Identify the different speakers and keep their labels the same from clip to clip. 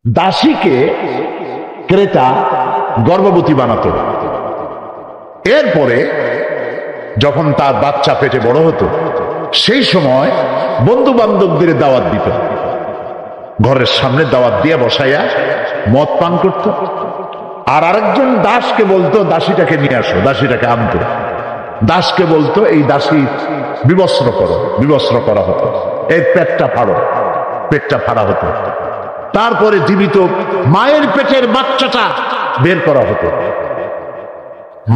Speaker 1: দাসীকে ক্রেতা গর্ভবতী বানাতো। এরপরে যখন তার বাচ্চা পেটে বড় হতো, সেই সময় বন্ধু বান্ধবদের দাওয়াত দিত, ঘরের সামনে দাওয়াত দিয়ে বসাইয়া মদ পান করত। আর আরেকজন দাসকে বলতো দাসীটাকে নিয়ে আসো, দাসীটাকে আনতো। দাসকে বলতো এই দাসী বিবস্ত্র করো, বিবস্ত্র করা হতো। এর পেটটা ফাড়ো, পেটটা ফাড়া হতো। তারপরে জীবিত মায়ের পেটের বাচ্চাটা বের করা হতো।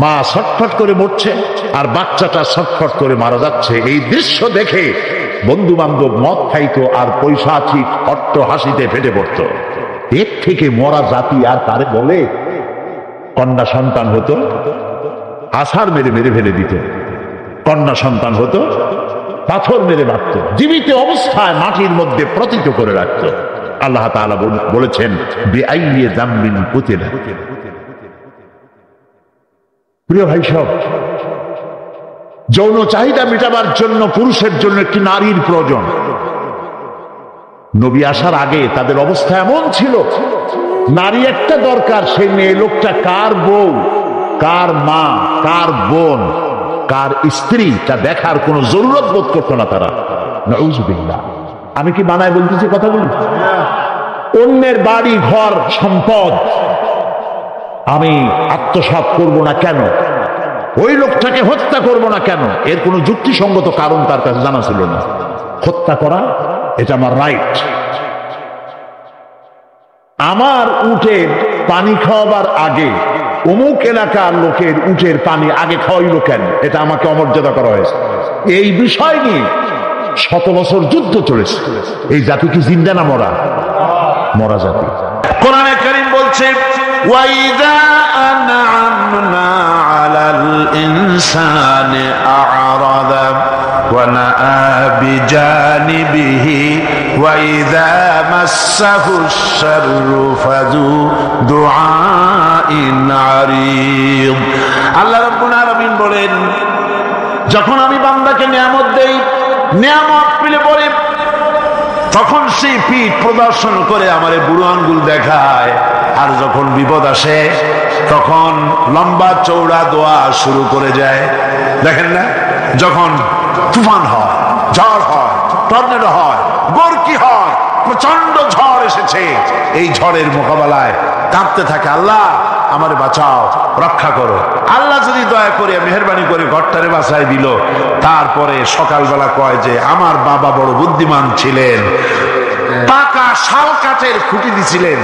Speaker 1: মা ছটফট করে মরছে আর বাচ্চাটা ছটফট করে মারা যাচ্ছে। এই দৃশ্য দেখে বন্ধু বান্ধব মদ খাইতো আর পৈশাচিক অট্ট হাসিতে ফেটে পড়তো। এর থেকে মরা জাতি আর তারে বলে? কন্যা সন্তান হতো, আছাড় মেরে মেরে ফেলে দিত। কন্যা সন্তান হতো, পাথর মেরে মারত, জীবিত অবস্থায় মাটির মধ্যে প্রতীত করে রাখত। আল্লাহ তাআলা বলেছেন বিআইয়ি যামবিন কুতিলা। প্রিয় ভাই সব, যৌন চাহিদা মেটাবার জন্য পুরুষের জন্য একটি নারীর প্রয়োজন। নবী আসার আগে তাদের অবস্থা এমন ছিল, নারী একটা দরকার, সেই মেয়ে লোকটা কার বউ, কার মা, কার বোন, কার স্ত্রী তা দেখার কোনো জরুরত বোধ করতো না তারা। নাউযুবিল্লাহ। আমি কি বানায় বলতেছি কথাগুলো? অন্যের বাড়ি ঘর সম্পদ আমি আত্মসাৎ করব না কেন, ওই লোকটাকে হত্যা করব না কেন, এর কোনো যুক্তিসঙ্গত কারণ তার কাছে জানা ছিল না। হত্যা করা এটা আমার রাইট। আমার উটের পানি খাওয়াবার আগে অমুক এলাকার লোকের উটের পানি আগে খাওয়াইল কেন, এটা আমাকে অমর্যাদা করা হয়েছে। এই বিষয় নিয়ে 100 বছর যুদ্ধ চলেছে। এই জাতি কি জিন্দা না মরা? মরা জাতি।
Speaker 2: কোরআনে কারীম বলছে ওয়াইদা আনআমনা আলাল ইনসানি আ'রাদা ওয়া নাআ বিজানিবিহি ওয়াইদা মাসসাহুশ শাররু ফাযু দুআইন আরীদ। আল্লাহ রাব্বুল আলামিন বলেন, যখন আমি বান্দাকে নিয়ামত দেই, নিয়ামত পেলে পরে তখন সে পিঠ প্রদর্শন করে আমারে বুড়ো আঙ্গুল দেখায়। আর যখন বিপদ আসে তখন লম্বা চৌড়া দোয়া শুরু করে যায়। দেখেন না, যখন তুফান হয়, ঝড় হয়, টর্নেডো হয়, গর্কি হয়, প্রচন্ড ঝড় এসেছে, এই ঝড়ের মোকাবেলায় কাঁপতে থাকে, আল্লাহ আমারে বাঁচাও, রক্ষা করো। আল্লাহ যদি দয়া করে মেহেরবানি করে ঘরটারে বাঁচাই দিল, তারপরে সকালবেলা কয় যে আমার বাবা বড় বুদ্ধিমান ছিলেন, পাকা শাল কাঠের খুঁটি দিছিলেন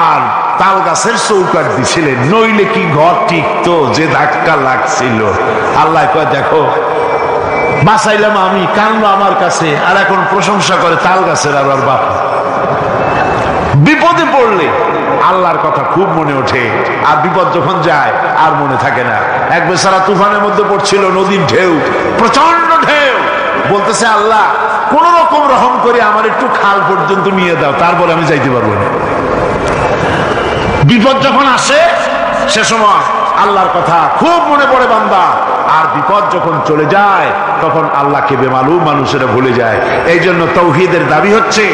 Speaker 2: আর তাল গাছের চৌকাঠ দিছিলেন, নইলে কি ঘর টিকতো, যে ধাক্কা লাগছিল। আল্লাহ কয় দেখো বাঁচাইলাম আমি, কানলো আমার কাছে, আর এখন প্রশংসা করে তাল গাছের আর ওর বাপ। বিপদে পড়লে আল্লাহর কথা খুব মনে ওঠে, আর বিপদ যখন যায় আর মনে থাকে না। এক বেচারা তুফানের মধ্যে পড়ছিল, নদীর ঢেউ, প্রচন্ড ঢেউ, বলতেছে আল্লাহ কোন রকম রহম করে আমার একটু খাল পর্যন্ত নিয়ে দাও, তারপরে আমি যাইতে পারবো না। বিপদ যখন আসে সে সময় আল্লাহর কথা খুব মনে পড়ে বান্দা, আর বিপদ যখন চলে যায় তখন আল্লাহকে বেমালুম মানুষেরা ভুলে যায়। এই জন্য তাওহীদের দাবি হচ্ছে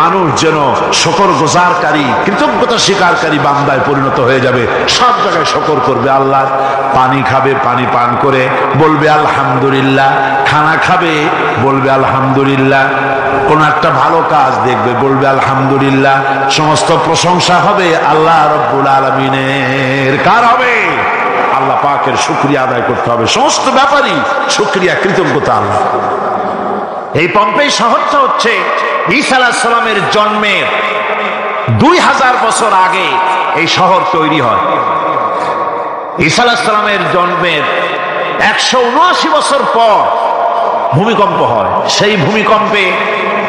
Speaker 2: মানুষ যেন শুকরগুজারকারী, কৃতজ্ঞতা স্বীকারকারী বান্দায় পরিণত হয়ে যাবে, সব জায়গায় শুকর করবে আল্লাহ। পানি খাবে, পানি পান করে বলবে আলহামদুলিল্লাহ, খানা খাবে বলবে আলহামদুলিল্লাহ, কোন একটা ভালো কাজ দেখবে বলবে আলহামদুলিল্লাহ। সমস্ত প্রশংসা হবে আল্লাহ রাব্বুল আলামিনের। কার হবে? আল্লাহ পাকের শুকরিয়া আদায় করতে হবে। সমস্ত ব্যাপারই শুকরিয়া, কৃতজ্ঞতা আল্লাহ। এই পম্পেই শহরটা হচ্ছে ঈসা আলাইহিস সালামের জন্মের 2000 বছর আগে এই শহর তৈরি হয়। ঈসা আলাইহিস সালামের জন্মের 179 বছর পর ভূমিকম্প হয়। সেই ভূমিকম্পে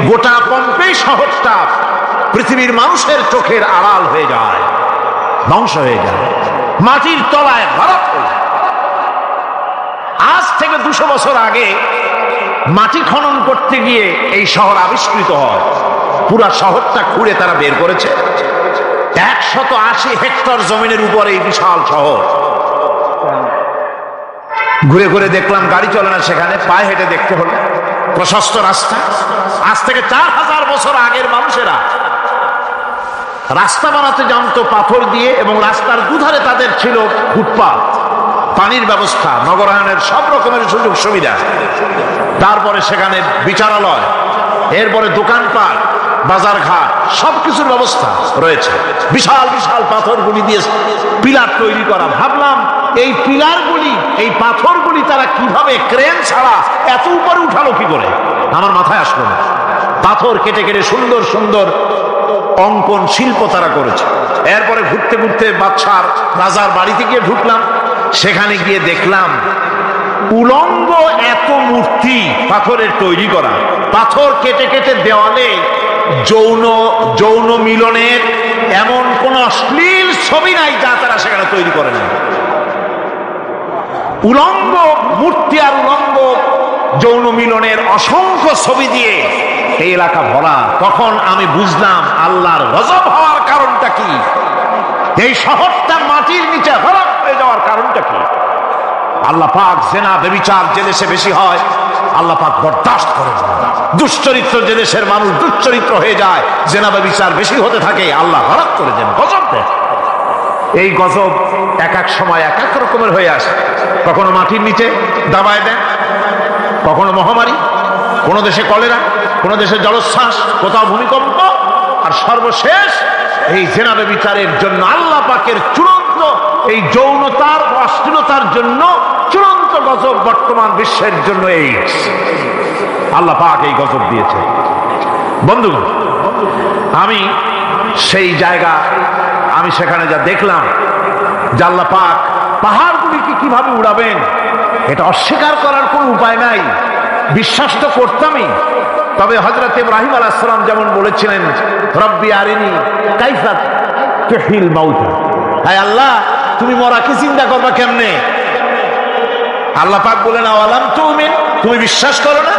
Speaker 2: গোটা পম্পেই শহরটা পৃথিবীর মানুষের চোখের আড়াল হয়ে যায়, ধ্বংস হয়ে যায়, মাটির তলায় ভারত হয়ে যায়। আজ থেকে 200 বছর আগে মাটি খনন করতে গিয়ে এই শহর আবিষ্কৃত হয়। পুরা শহরটা খুঁড়ে তারা বের করেছে। 180 হেক্টর জমিনের উপরে এই বিশাল শহর। ঘুরে ঘুরে দেখলাম গাড়ি চলে না সেখানে, পায়ে হেঁটে দেখতে হলো। প্রশস্ত রাস্তা, আজ থেকে 4000 বছর আগের মানুষেরা রাস্তা বানাতে জানতো পাথর দিয়ে, এবং রাস্তার দুধারে তাদের ছিল ফুটপাত, পানির ব্যবস্থা, নগরায়নের সব রকমের সুযোগ সুবিধা। তারপরে সেখানে বিচারালয়, এরপরে দোকানপাট, বাজার ঘাট, সবকিছুর ব্যবস্থা রয়েছে। বিশাল বিশাল পাথরগুলি দিয়ে পিলার তৈরি করা। ভাবলাম এই পিলারগুলি, এই পাথরগুলি তারা কিভাবে ক্রেন ছাড়া এত উপরে উঠালো কি করে, আমার মাথায় আসলো না। পাথর কেটে কেটে সুন্দর সুন্দর অঙ্কন শিল্প তারা করেছে। এরপরে ঘুরতে ঘুরতে বাদশার রাজার বাড়িতে গিয়ে ঢুকলাম। সেখানে গিয়ে দেখলাম উলঙ্গ এত মূর্তি পাথরের তৈরি করা, পাথর কেটে কেটে দেওয়ালে যৌন মিলনের এমন কোন অশ্লীল ছবি নাই যা তারা সেখানে তৈরি করে না। উলঙ্গ মূর্তি আর উলঙ্গ যৌন মিলনের অসংখ্য ছবি দিয়ে এই এলাকা ভরা। তখন আমি বুঝলাম আল্লাহর গজব হওয়ার কারণটা কি, এই শহরটা মাটির নিচে হরপ হয়ে যাওয়ার কারণটা কি। আল্লাহ পাক জেনা ব্যভিচার যে দেশে বেশি হয় আল্লাহ পাক বরদাস্ত করেন। দুশ্চরিত্র যে দেশের মানুষ দুশ্চরিত্র হয়ে যায়, জেনা ব্যভিচার বেশি হতে থাকে, আল্লাহ হরপ করে দেন, গজব দেন। এই গজব এক এক সময় এক এক রকমের হয়ে আসে। কখনো মাটির নিচে দাবায় দেন, কখনো মহামারী, কোন দেশে কলেরা, কোন দেশে জলোচ্ছ্বাস, কোথাও ভূমিকম্প, আর সর্বশেষ এই জেনা ব্যভিচারের জন্য আল্লাহ পাকের চূড়ান্ত এই যৌনতার অশ্লীলতার জন্য চূড়ান্ত গজব বর্তমান বিশ্বের জন্য এই আল্লাহ পাক এই গজব দিয়েছে। বন্ধুগণ, আমি সেই জায়গা, আমি সেখানে যা দেখলাম যে আল্লাহ পাক পাহাড়গুলিকে কিভাবে উড়াবেন, এটা অস্বীকার করার কোনো উপায় নাই। বিশ্বাস তো করতামই। তবে হযরত ইব্রাহিম আলাইহিস সালাম যেমন বলেছিলেন, রব্বি আরিনি কাইফা তুহিল মাউতা, হে আল্লাহ তুমি মরাকে চিন্তা করবা কেমনে। আল্লাহ পাক বলেন আওয়ালাম তুমিন, তুমি বিশ্বাস করো না।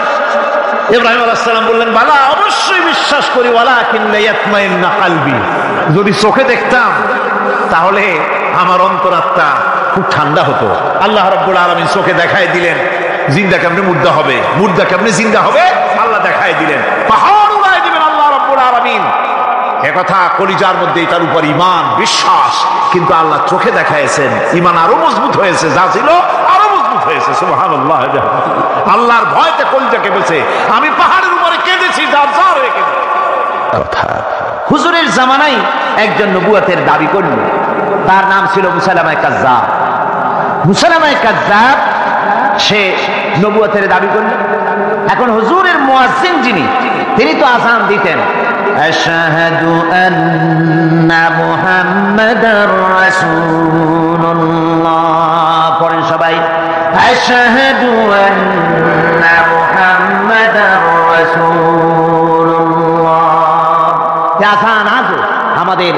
Speaker 2: ইব্রাহিম আলাইহিস সালাম বললেন বালা, অবশ্যই বিশ্বাস করি, ওয়ালাকিন লিয়াতমাইন্না কলবি, যদি চোখে দেখতাম তাহলে আমার অন্তরাত্মা খুব ঠান্ডা হতো। আল্লাহ রাব্বুল আলামিন চোখে দেখায় দিলেন জিন্দা কেমনে মুর্দা হবে, মুর্দা কেমনে জিন্দা হবে, আল্লাহ দেখায় দিলেন। পাহাড় উড়ায় দিবেন আল্লাহ রাব্বুল আলামিন। একথা কলিজার মধ্যে তার উপর ঈমান বিশ্বাস, কিন্তু আল্লাহ চোখে দেখাইছেন, ঈমান আরো মজবুত হয়েছে, যা ছিল আরো মজবুত হয়েছে। সুবহানাল্লাহ। আল্লাহর ভয়তে কলিজা কেঁপেছে। আমি পাহাড়ের উপরে কেঁদেছি, যার যার হয়ে কেঁদেছি।
Speaker 3: হুজুরের জামানায় একজন নবুয়তের দাবি করল, তার নাম ছিল মুসাইলামা কাজ্জাব। মুসাইলামা কাজ্জাব সে নবুয়তের দাবি করল। এখন হুজুরের মুয়াজ্জিন যিনি, তিনি তো আযান দিতেন, আশহাদু আন্না মুহাম্মাদার রাসূলুল্লাহ, পড়েন সবাই, আশহাদু আন্না মুহাম্মাদার রাসূলুল্লাহ। আযান আজও আমাদের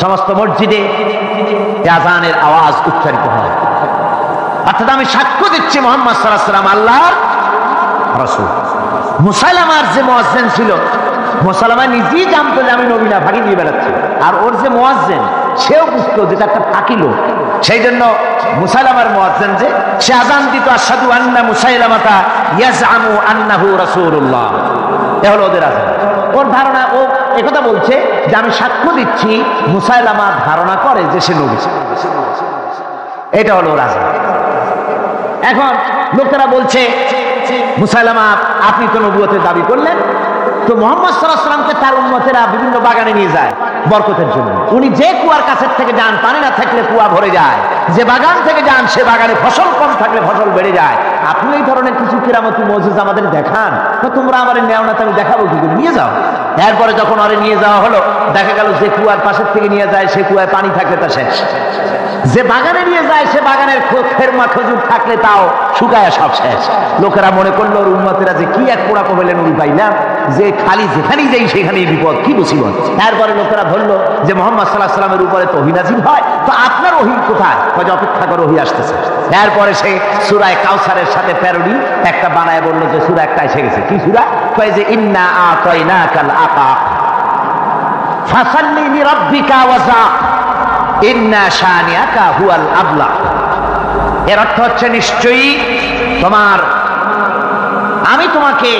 Speaker 3: সমস্ত মসজিদে আযানের আওয়াজ উচ্চারিত হয়। অর্থাৎ আমি সাক্ষ্য দিচ্ছি মুহাম্মদ সাল্লাল্লাহু আলাইহি ওয়াসাল্লাম আল্লাহর রাসূল। মুসাইলামার যে মুয়াজ্জিন ছিল, মুসাইলামা নিজেই জানতো যে আমি নবী না, ফাঁকি দিয়ে বেড়াচ্ছি। আর ওর যে মুয়াজ্জিন, সেও বুঝতো যেটা একটা ফাঁকি লোক। সেই জন্য মুসাইলামার মুয়াজ্জিন যে সে আযান দিত, আশহাদু আন্না মুসাইলামাতা ইয়াজআমু আন্নাহু রাসূলুল্লাহ, এ হলো ওদের আযান। ওর ধারণা, ও একথা বলছে যে আমি সাক্ষ্য দিচ্ছি মুসাইলামা ধারণা করে যে সে নবী। এটা হলো ওর আযান। এখন লোকেরা বলছে, মুসাইলামা আপনি তো নবুয়তের দাবি করলেন, তো মুহাম্মদ সাল্লাল্লাহু আলাইহি ওয়াসাল্লামকে তার উম্মতেরা বিভিন্ন বাগানে নিয়ে যায় বরকতের জন্য। উনি যে কুয়ার কাছের থেকে যান, পানি না থাকলে কুয়া ভরে যায়। যে বাগান থেকে যান, সে বাগানে ফসল কম থাকলে ফসল বেড়ে যায়। আপনি এই ধরনের কিছু কিরামতি মুজিজা আমাদের দেখান, তো তোমরা আমার নেও না, আমি দেখাবো কি করে, নিয়ে যাও। এরপরে যখন আরে নিয়ে যাওয়া হলো, দেখা গেল যে কুয়ার পাশের থেকে নিয়ে যায়, সে কুয়ায় পানি থাকলে তা শেষ। যে বাগানে নিয়ে যায়, সে বাগানের খেরমা খেজুর থাকলে তাও শুকায় সব শেষ। লোকেরা মনে করলো ওর উম্মতেরা যে কি এক পোড়া কবেলেন উনি পাইলাম, যে খালি যেখানেই যাই সেখানেই বিপদ, কি মুসিবত। এরপরে লোকেরা ধরলো যে মুহাম্মদ সাল্লাল্লাহু আলাইহি ওয়াসাল্লামের উপরে তো ওহী নাযিল হয়, তো আপনার ওহী কোথায়? কয় অপেক্ষা করো, ওহী আসতেছে। এরপরে সে সূরা কাউসারের সাথে প্যারোডি একটা বানায় বললো যে সূরা একটা এসে গেছে। কি সূরা? কয় যে ইন্না আতাইনাকাল আকাক ফাসাল্লি লিরাব্বিকা ওয়াজা ইন্না শানিয়াকা হুয়াল আবলা। এর অর্থ হচ্ছে নিশ্চয়ই আমি তোমাকে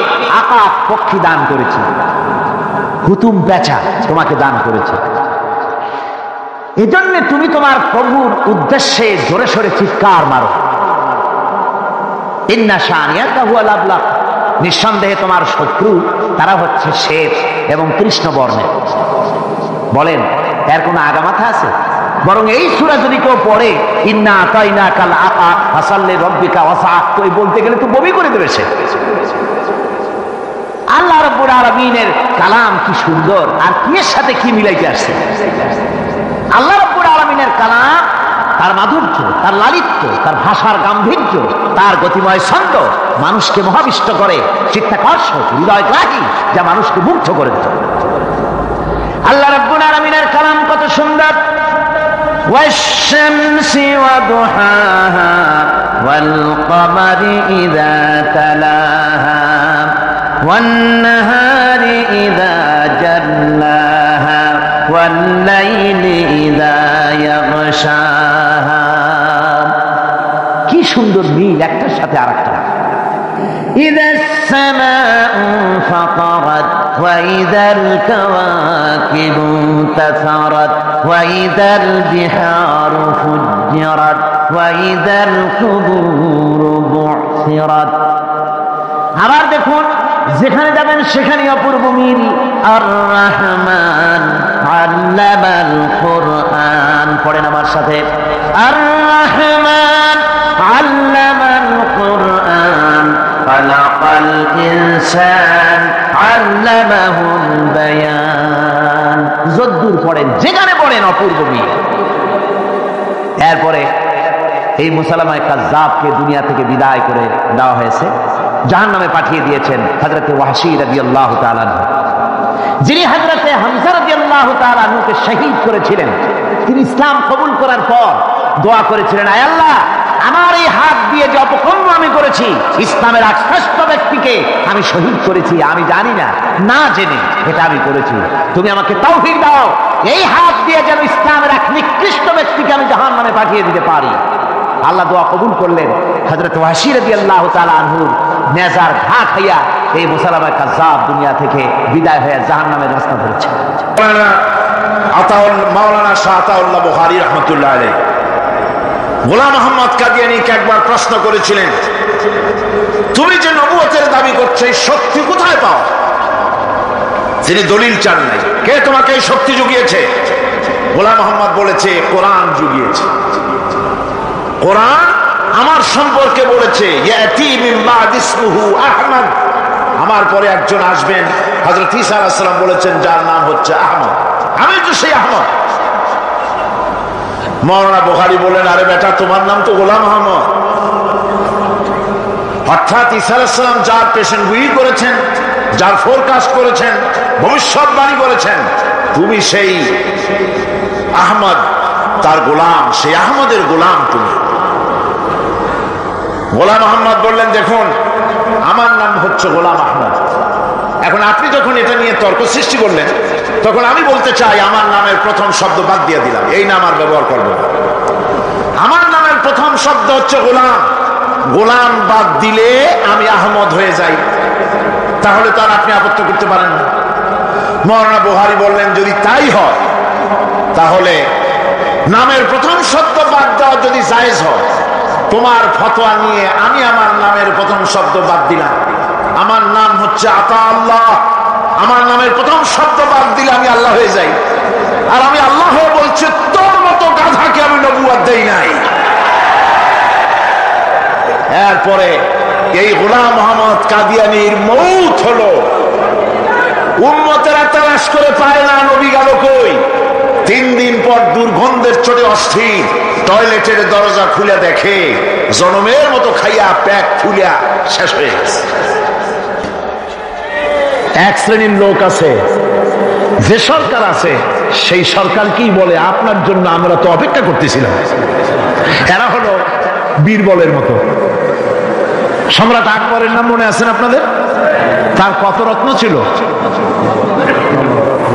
Speaker 3: আকাক পক্ষী দান করেছি। হুতুম পেঁচা তোমাকে দান করেছে। এজন্য তুমি তোমার প্রভুর উদ্দেশ্যে জোরে সোরে চিৎকার মারো, ইন্না শানিয়াকা হুয়াল আবলাগ, নিঃসন্দেহে তোমার শত্রু তারা হচ্ছে শ্বেত এবং কৃষ্ণ বর্ণের। বলেন এর কোনো আগামাথা আছে? বরং এই সূরা যদি কেউ পড়ে, ইন্না আতাইনাকাল আকা ফাসাল্লি রাব্বিকা ওয়াসআক, তো এই বলতে গেলে তো বমি করে দেবে সে। আল্লাহ রাব্বুল আলামিনের কালাম কি সুন্দর, আর কি এর সাথে কি মিলাইতে আসছে। আল্লাহ রাব্বুল আলামিনের কালাম, তার মাধুর্য, তার লালিত্য, তার ভাষার গাম্ভীর্য, তার গতিময় ছন্দ মানুষকে মোহাবিষ্ট করে, চিত্তাকর্ষক, হৃদয়গ্রাহী, যা মানুষকে মুগ্ধ করে দেয়। আল্লাহ রাব্বুল আলামিনের কালাম কত সুন্দর। ওয়াশ-শামসি ওয়া দুহাহা ওয়াল কমারি ইযা তালাহা ওয়ান নাহারি ইযা জাল্লাহা ওয়াল লাইলি ইযা ইয়াগশাহা। কি সুন্দর মিল একটার সাথে আরেকটা। ইযাস সামাউ ফাতারাত ওয়া ইযাল কাওয়াকিবু তাসারাত ওয়া ইযাল বিহারু ফুজ্জিরাত ওয়া ইযাল কুবুরু বু'সিরাত। আবার দেখুন, যেখানে যাবেন সেখানে অপূর্ব মিল। আর রহমান আল্লামাল কুরআন, পড়েন আমার সাথে, আর রহমান আল্লামাল কুরআন খালাকাল ইনসান আল্লামাহুল বায়ান। যদ্দূর পড়েন, যেখানে পড়েন অপূর্ব মিল। এরপরে এই মুসালামায়ে কাজ্জাবকে দুনিয়া থেকে বিদায় করে দেওয়া হয়েছে, জাহান্নামে পাঠিয়ে দিয়েছেন হযরতে ওয়াহশী রাদিয়াল্লাহু তাআলা আনহু, যিনি হযরতে হামজা রাদিয়াল্লাহু তাআলা আনহুকে শহীদ করেছিলেন। তিনি ইসলাম কবুল করার পর দোয়া করেছিলেন, আয় আল্লাহ, আমার এই হাত দিয়ে যে অপকর্ম আমি করেছি, ইসলামের এক শ্রেষ্ঠ ব্যক্তিকে আমি শহীদ করেছি, আমি জানি না, না জেনে এটা আমি করেছি, তুমি আমাকে তাওফীক দাও, এই হাত দিয়ে যেন ইসলামের এক নিকৃষ্ট ব্যক্তিকে আমি জাহান্নামে পাঠিয়ে দিতে পারি। আল্লাহ দোয়া কবুল করলেন। হযরত ওয়াহশী রাদিয়াল্লাহু তাআলা আনহুর নেজার ঘা খাইয়া এই মুসালামায়ে কাজ্জাব দুনিয়া থেকে বিদায় হয়ে জাহান্নামের রাস্তা ধরেছে।
Speaker 2: মাওলানা শাহ আতাউল্লাহ বুখারী রাহমাতুল্লাহ আলাইহি গোলাম আহমদ কাদিয়ানীকে একবার প্রশ্ন করেছিলেন, তুমি যে নবুয়তের দাবি করছো, এই শক্তি কোথায় পাও? তিনি দলিল চান নাই। কে তোমাকে এই শক্তি জুগিয়েছে? গোলাম আহমদ বলেছে, কোরআন জুগিয়েছে। কোরআন আমার সম্পর্কে বলেছে, ইয়াতি মিন বাদ ইসমুহু আহমদ, আমার পরে একজন আসবেন, হযরত ঈসা আলাইহিস সালাম বলেছেন, যার নাম হচ্ছে আহমদ, আমি তো সেই আহমদ। মাওলানা বুখারী বলেন, আরে বেটা, তোমার নাম তো গোলাম আহমদ। অর্থাৎ ঈসা আলাইহিস সালাম যার পেশেন্টগুই করেছেন, যার ফোরকাস্ট করেছেন, ভবিষ্যৎবাণী করেছেন, তুমি সেই আহমদ, তার গোলাম, সেই আহমদের গোলাম তুমি। গোলাম আহমদ বললেন, দেখুন, আমার নাম হচ্ছে গোলাম আহমদ। এখন আপনি যখন এটা নিয়ে তর্ক সৃষ্টি করলেন, তখন আমি বলতে চাই, আমার নামের প্রথম শব্দ বাদ দিয়ে দিলাম, এই নাম আর ব্যবহার করব না। আমার নামের প্রথম শব্দ হচ্ছে গোলাম। গোলাম বাদ দিলে আমি আহমদ হয়ে যাই, তাহলে তার আপনি আপত্তি করতে পারেন না। মাওলানা বুখারী বললেন, যদি তাই হয়, তাহলে নামের প্রথম শব্দ বাদ দেওয়া যদি জায়েজ হয়, তোমার ফতোয়া নিয়ে আমি আমার নামের প্রথম শব্দ বাদ দিলাম। আমার নাম হচ্ছে আতা আল্লাহ, আমার নামের প্রথম শব্দ বাদ দিলে আমি আল্লাহ হয়ে যাই। আর আমি আল্লাহ হয়ে বলছি, তোর মতো গাধাকে আমি নবুয়ত দেই নাই। এরপরে এই গোলাম মোহাম্মদ কাদিয়ানীর মৌত হলো। উম্মতেরা তালাশ করে পায় না, নবী গেল কই। 3 দিন পর দুর্গন্ধের চোটে অস্থির টয়লেটের দরজা খুলে দেখে জনমের মতো খাইয়া প্যাক ফুলিয়া শেষ হয়ে গেছে। এক শ্রেণীর লোক আছে, যে সরকার আছে সেই সরকার কি বলে, আপনার জন্য আমরা তো অপেক্ষা করতেছিলাম। এরা হলো বীরবলের মতো। সম্রাট আকবরের নাম মনে আছেন আপনাদের? তার কত রত্ন ছিল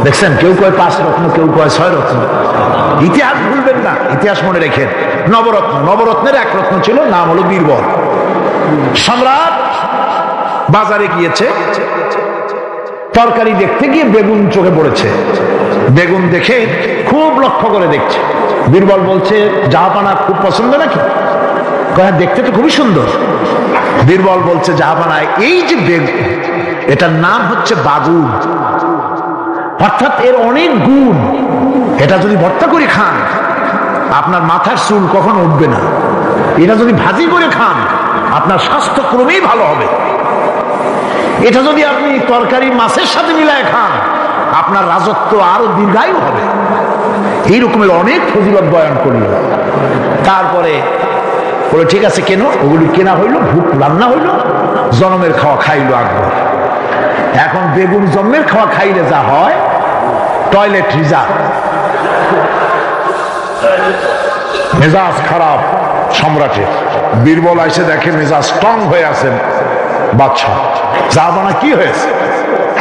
Speaker 2: দেখছেন? কেউ কয় 5 রত্ন, কেউ কয় 6 রত্ন। ইতিহাস ভুলবেন না, ইতিহাস মনে রেখেন। নবরত্ন, নবরত্নের এক রত্ন ছিল, নাম হলো বীরবল। সম্রাট বাজারে গিয়েছে, তরকারি দেখতে গিয়ে বেগুন চোখে পড়েছে। বেগুন দেখে খুব লক্ষ্য করে দেখছে। বীরবল বলছে, জাহাপানা খুব পছন্দ নাকি? দেখতে তো খুবই সুন্দর। বীরবল বলছে, জাহাপানা এই যে বেগুন, এটার নাম হচ্ছে বাগুন, অর্থাৎ এর অনেক গুণ। এটা যদি ভর্তা করে খান আপনার মাথার চুল কখনো উঠবে না। এটা যদি ভাজি করে খান আপনার স্বাস্থ্য ক্রমেই ভালো হবে। এটা যদি আপনি তরকারি মাছের সাথে মিলায় খান আপনার রাজত্ব আরো দীর্ঘায়ু হবে। এই রকমের অনেক ফজিলত বয়ান করল। তারপরে বলে, ঠিক আছে কেন? ওগুলি কেনা হইল, ভূত রান্না হইল, জনমের খাওয়া খাইল আকবর। এখন বেগুন জন্মের খাওয়া খাইলে যা হয়, টয়লেট রিজার্ভ, মেজাজ খারাপ সম্রাটের। বীরবল এসে দেখে মেজাজ স্ট্রং হয়ে আছেন বাদশাহ। জাহাপানা কি হয়েছে?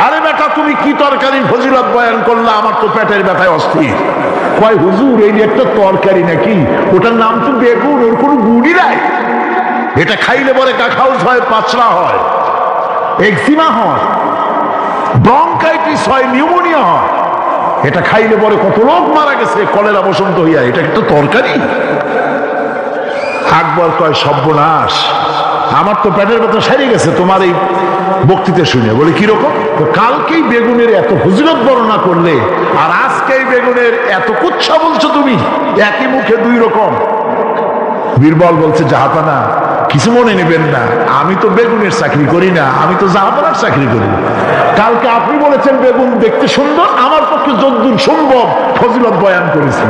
Speaker 2: আরে বেটা, তুমি কি তরকারির ফজিলত বয়ান করলে? আমার তো পেটের ব্যথায় অস্থির। কয়, হুজুর এই একটা তরকারি নাকি, ওটার নাম তো বেগুন, ওর কোনো গুণই নাই। এটা খাইলে পরে কাখাউস হয়, পাচড়া হয়, এক্সিমা হয়, ব্রঙ্কাইটিস হয়, নিউমোনিয়া হয়। এটা খাইলে পরে কত লোক মারা গেছে কলেরা বসন্ত হইয়া। এটা কিন্তু তরকারি? আকবর কয়, সর্বনাশ, আমার তো পেটের ব্যথা সেরে গেছে তোমার এই বক্তৃতা শুনে। বলে, কিরকম? কালকেই বেগুনের এত ফজিলত বর্ণনা করলে আর আজকেই বেগুনের এত কুচ্ছা বলছো তুমি, একই মুখে দুই রকম। বীরবল বলছে, জাহাপানা কিছু মনে নেবেন না, আমি তো বেগুনের চাকরি করি না, আমি তো জাহাপানার চাকরি করি। কালকে আপনি বলেছেন বেগুন দেখতে সুন্দর, আমার পক্ষে যদ্দূর সম্ভব ফজিলত বয়ান করেছি।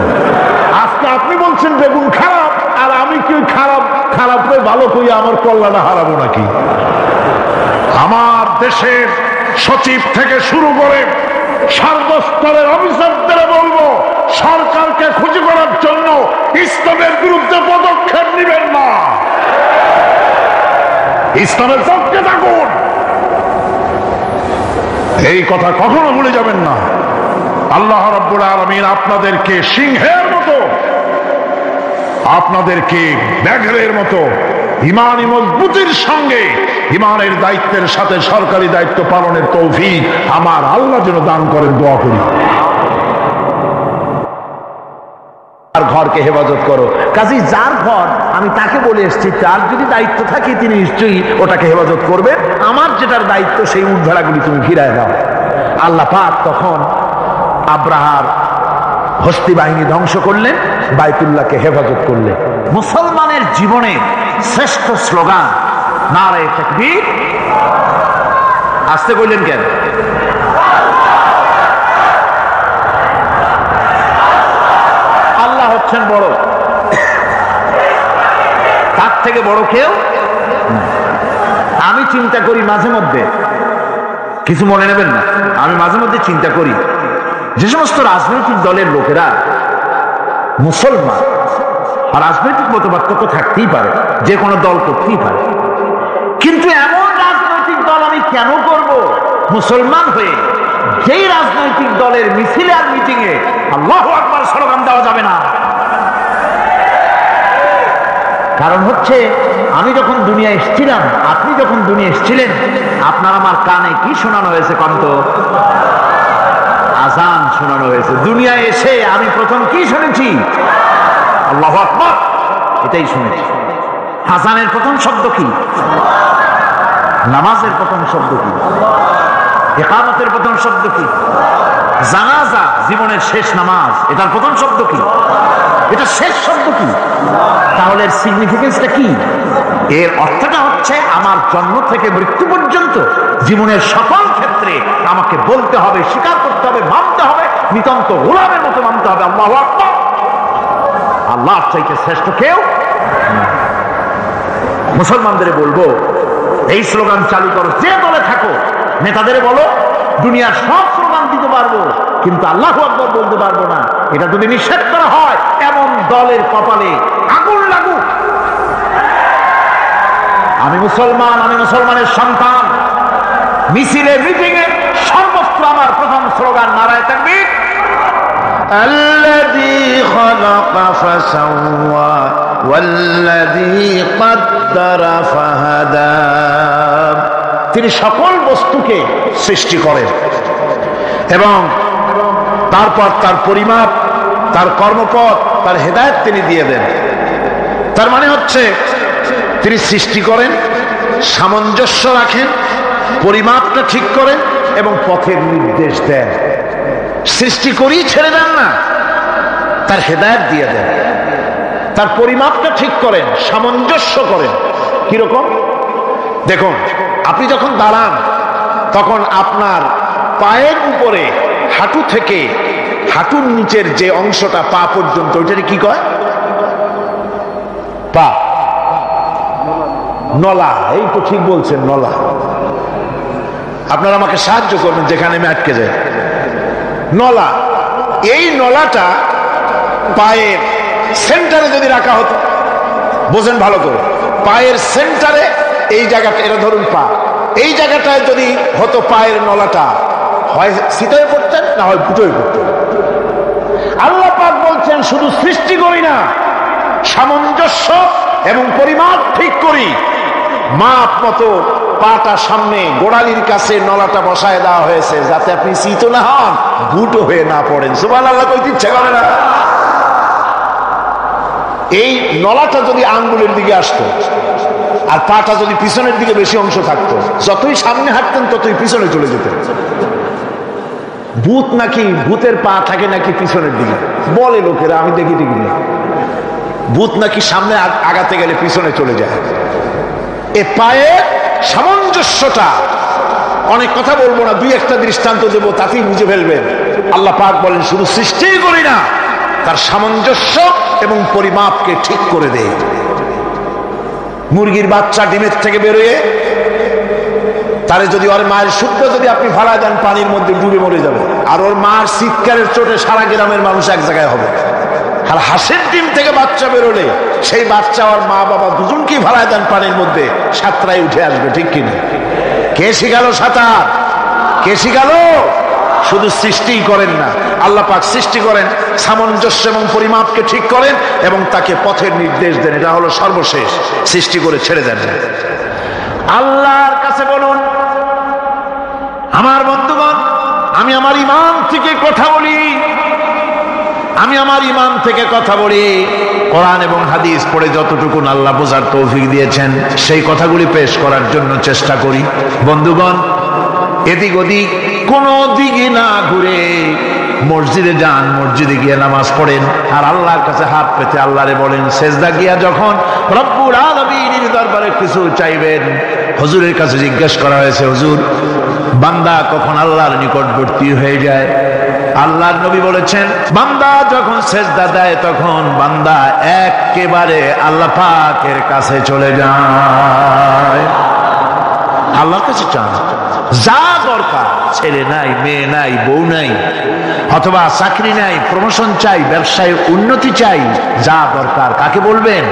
Speaker 2: আজকে আপনি বলছেন বেগুন খারাপ, আর আমি কি খারাপ খারাপ হয়ে ভালো করি আমার কল্যাণে হারাবো নাকি? আমার দেশের সচিব থেকে শুরু করে সর্বস্তরের অফিসারদের বলবো, সরকারকে খুঁজে করার জন্য ইসলামের বিরুদ্ধে পদক্ষেপ নেবেন না, ইসলামের পক্ষে থাকুন। এই কথা কখনো ভুলে যাবেন না। আল্লাহ রাব্বুল আলামিন আপনাদেরকে সিংহের মতো, আপনাদেরকে ব্যাঘ্রের মতো ইমানি মজবুতির সঙ্গে ইমানের দায়িত্বের সাথে সরকারি দায়িত্ব পালনের তৌফিক আমার আল্লাহ যেন দান করেন, দোয়া করি। আর ঘরকে হেফাজত করো। কাজী যার ঘর আমি তাকে বলে এসেছি, তার যদি দায়িত্ব থাকে তিনি নিশ্চয়ই ওটাকে হেফাজত করবেন। আমার যেটার দায়িত্ব সেই উঠভেড়াগুলি তুমি ফিরায় দাও। আল্লাহ পাক তখন আব্রাহার হস্তি বাহিনী ধ্বংস করলেন, বাইতুল্লাহকে হেফাজত করলেন। মুসলমানের জীবনে শ্রেষ্ঠ স্লোগান নারে তাকবীর। আসতে বললেন কেন? আল্লাহ হচ্ছেন বড়, তার থেকে বড় কেউ। আমি চিন্তা করি মাঝে মধ্যে, কিছু মনে নেবেন না, আমি মাঝে মধ্যে চিন্তা করি যে সমস্ত রাজনৈতিক দলের লোকেরা মুসলমান, আর রাজনৈতিক মতপার্থক্য থাকতেই পারে, যে কোনো দল করতেই পারে, কিন্তু এমন রাজনৈতিক দল আমি কেন করব মুসলমান হয়ে যেই রাজনৈতিক দলের মিছিলে আর মিটিং এ আল্লাহু আকবার স্লোগান দেওয়া যাবে না? কারণ হচ্ছে আমি যখন দুনিয়া এসেছিলাম, আপনি যখন দুনিয়া এসেছিলেন, আপনার আমার কানে কি শোনানো হয়েছে? কন্ত আজান শোনানো হয়েছে। দুনিয়া এসে আমি প্রথম কি শুনেছি? আল্লাহু আকবার, এটাই শুনেছি। আজানের প্রথম শব্দ কি? নামাজের প্রথম শব্দ কি? ইকামতের প্রথম শব্দ কি? জানাজা, জীবনের শেষ নামাজ, এটার প্রথম শব্দ কি? এটা শেষ শব্দ কি? তাহলে এর সিগনিফিকেন্সটা কি? এর অর্থটা হচ্ছে আমার জন্ম থেকে মৃত্যু পর্যন্ত জীবনের সকল ক্ষেত্রে আমাকে বলতে হবে, স্বীকার করতে হবে, মানতে হবে, নিতান্ত গোলামের মতো মানতে হবে আল্লাহু আকবার। আল্লাহর চাইতে শ্রেষ্ঠ কেউ। মুসলমানদের বলবো, এই স্লোগান চালু করো, যে দলে থাকো, নেতাদের বলো দুনিয়ার সব স্লোগান দিতে পারবো, কিন্তু আল্লাহু আকবার বলতে পারবো না। এটা যদি নিষেধ করা হয়, এমন দলের কপালে আগুন লাগুক। আমি মুসলমান, আমি মুসলমানের সন্তান। মিছিলে মিটিং এ সর্বত্র আমার প্রথম স্লোগান নারায়ে তাকবীর।
Speaker 4: الذي خلق فسوى والذي قدر فهدى
Speaker 2: তিনি সকল বস্তুকে সৃষ্টি করেন এবং তারপর তার পরিমাপ, তার কর্মপথ, তার হেদায়েত তিনি দিয়ে দেন। তার মানে হচ্ছে তিনি সৃষ্টি করেন, সামঞ্জস্য রাখেন, পরিমাপটা ঠিক করেন এবং পথের নির্দেশ দেন। সৃষ্টি করেই ছেড়ে দেন না, তার হেদায়েত দিয়ে দেন, তার পরিমাপটা ঠিক করেন, সামঞ্জস্য করেন। কিরকম? দেখুন, আপনি যখন দাঁড়ান তখন আপনার পায়ের উপরে হাঁটু থেকে হাঁটুর নিচের যে অংশটা পা পর্যন্ত, ওইটাকে কি কয়? পা, নলা। এই তো ঠিক বলছেন, নলা। আপনারা আমাকে সাহায্য করবেন যেখানে আমি আটকে যাই। নলা, এই নলাটা পায়ের সেন্টারে যদি রাখা হতো, বোঝেন ভালো করে, পায়ের সেন্টারে এই জায়গাটা, এটা ধরুন পা, এই জায়গাটায় যদি হতো পায়ের নলাটা, হয় সিটায় পড়তেন না হয় ফুটোয় পড়তেন। আল্লাহ পাক বলছেন শুধু সৃষ্টি করি না, সামঞ্জস্য এবং পরিমাপ ঠিক করি। মাপ মতো পাটা সামনে গোড়ালির কাছে নলাটা বসায় দেওয়া হয়েছে, যাতে আপনি শীত না হন, ভুটো হয়ে না পড়েন। সুবহানাল্লাহ কইতে ইচ্ছা করে না? এই নলাটা যদি আঙ্গুলের দিকে আসতো আর পাটা যদি পিছনের দিকে বেশি অংশ থাকতো, যতই সামনে হাঁটতেন ততই পিছনে চলে যেতেন। ভূত নাকি, ভূতের পা থাকে নাকি পিছনের দিকে, বলে লোকেরা, আমি দেখি দেখি না। ভূত নাকি সামনে আগাতে গেলে পিছনে চলে যায়। এ পায়ের সামঞ্জস্যটা, অনেক কথা বলবো না, দুই একটা দৃষ্টান্ত দেবো, তাতেই বুঝে ফেলবেন। আল্লাহ পাক বলেন শুধু সৃষ্টিই করি না, তার সামঞ্জস্য এবং পরিমাপকে ঠিক করে দেয়। মুরগির বাচ্চা ডিমের থেকে বেরোয়, তারে যদি ওর মায়ের শুদ্ধ যদি আপনি ফালা দেন, পানির মধ্যে ডুবে মরে যাবে। আর ওর মার চিৎকারের চোটে সারা গ্রামের মানুষ এক জায়গায় হবে। আর হাঁসের ডিম থেকে বাচ্চা বেরোলে সেই বাচ্চা আর মা বাবা দুজনকেই ফালায় দেন পানির মধ্যে, সাঁতরায় উঠে আসবে। ঠিক কিনা? কে শিখালো সাঁতার? কে শিখালো? শুধু সৃষ্টিই করেন না, আল্লাহ পাক সৃষ্টি করেন, সামঞ্জস্য এবং পরিমাপকে ঠিক করেন এবং তাকে পথের নির্দেশ দেন। এটা হলো সর্বশেষ। সৃষ্টি করে ছেড়ে দেন। আল্লাহর কাছে বলুন, আমার বন্ধুগণ, আমি আমার ঈমান থেকে কথা বলি, আমি আমার ঈমান থেকে কথা বলি। কোরআন এবং হাদিস পড়ে যতটুকু আল্লাহ বোঝার তৌফিক দিয়েছেন, সেই কথাগুলি পেশ করার জন্য চেষ্টা করি। বন্ধুগণ, এদিক ওদিক কোন দিকে না ঘুরে মসজিদে যান, মসজিদে গিয়ে নামাজ পড়েন আর আল্লাহর কাছে হাত পেতে আল্লাহরে বলেন। সেজদা গিয়া যখন রব্বুল আলামিনের দরবারে কিছু চাইবেন, হুজুরের কাছে জিজ্ঞেস করা হয়েছে, হুজুর, বান্দা কখন আল্লাহর নিকটবর্তী হয়ে যায়? আল্লাহর নবী বলেছেন, বান্দা যখন সেজদা দেয় তখন বান্দা একেবারে আল্লাহ পাকের কাছে চলে যায়। আল্লাহর কাছে চান, যা দরকার, ছেলে নাই, মেয়ে নাই, বউ নাই, অথবা চাকরি নাই, প্রমোশন চাই, ব্যবসায় উন্নতি চাই, যা দরকার কাকে বলবেন?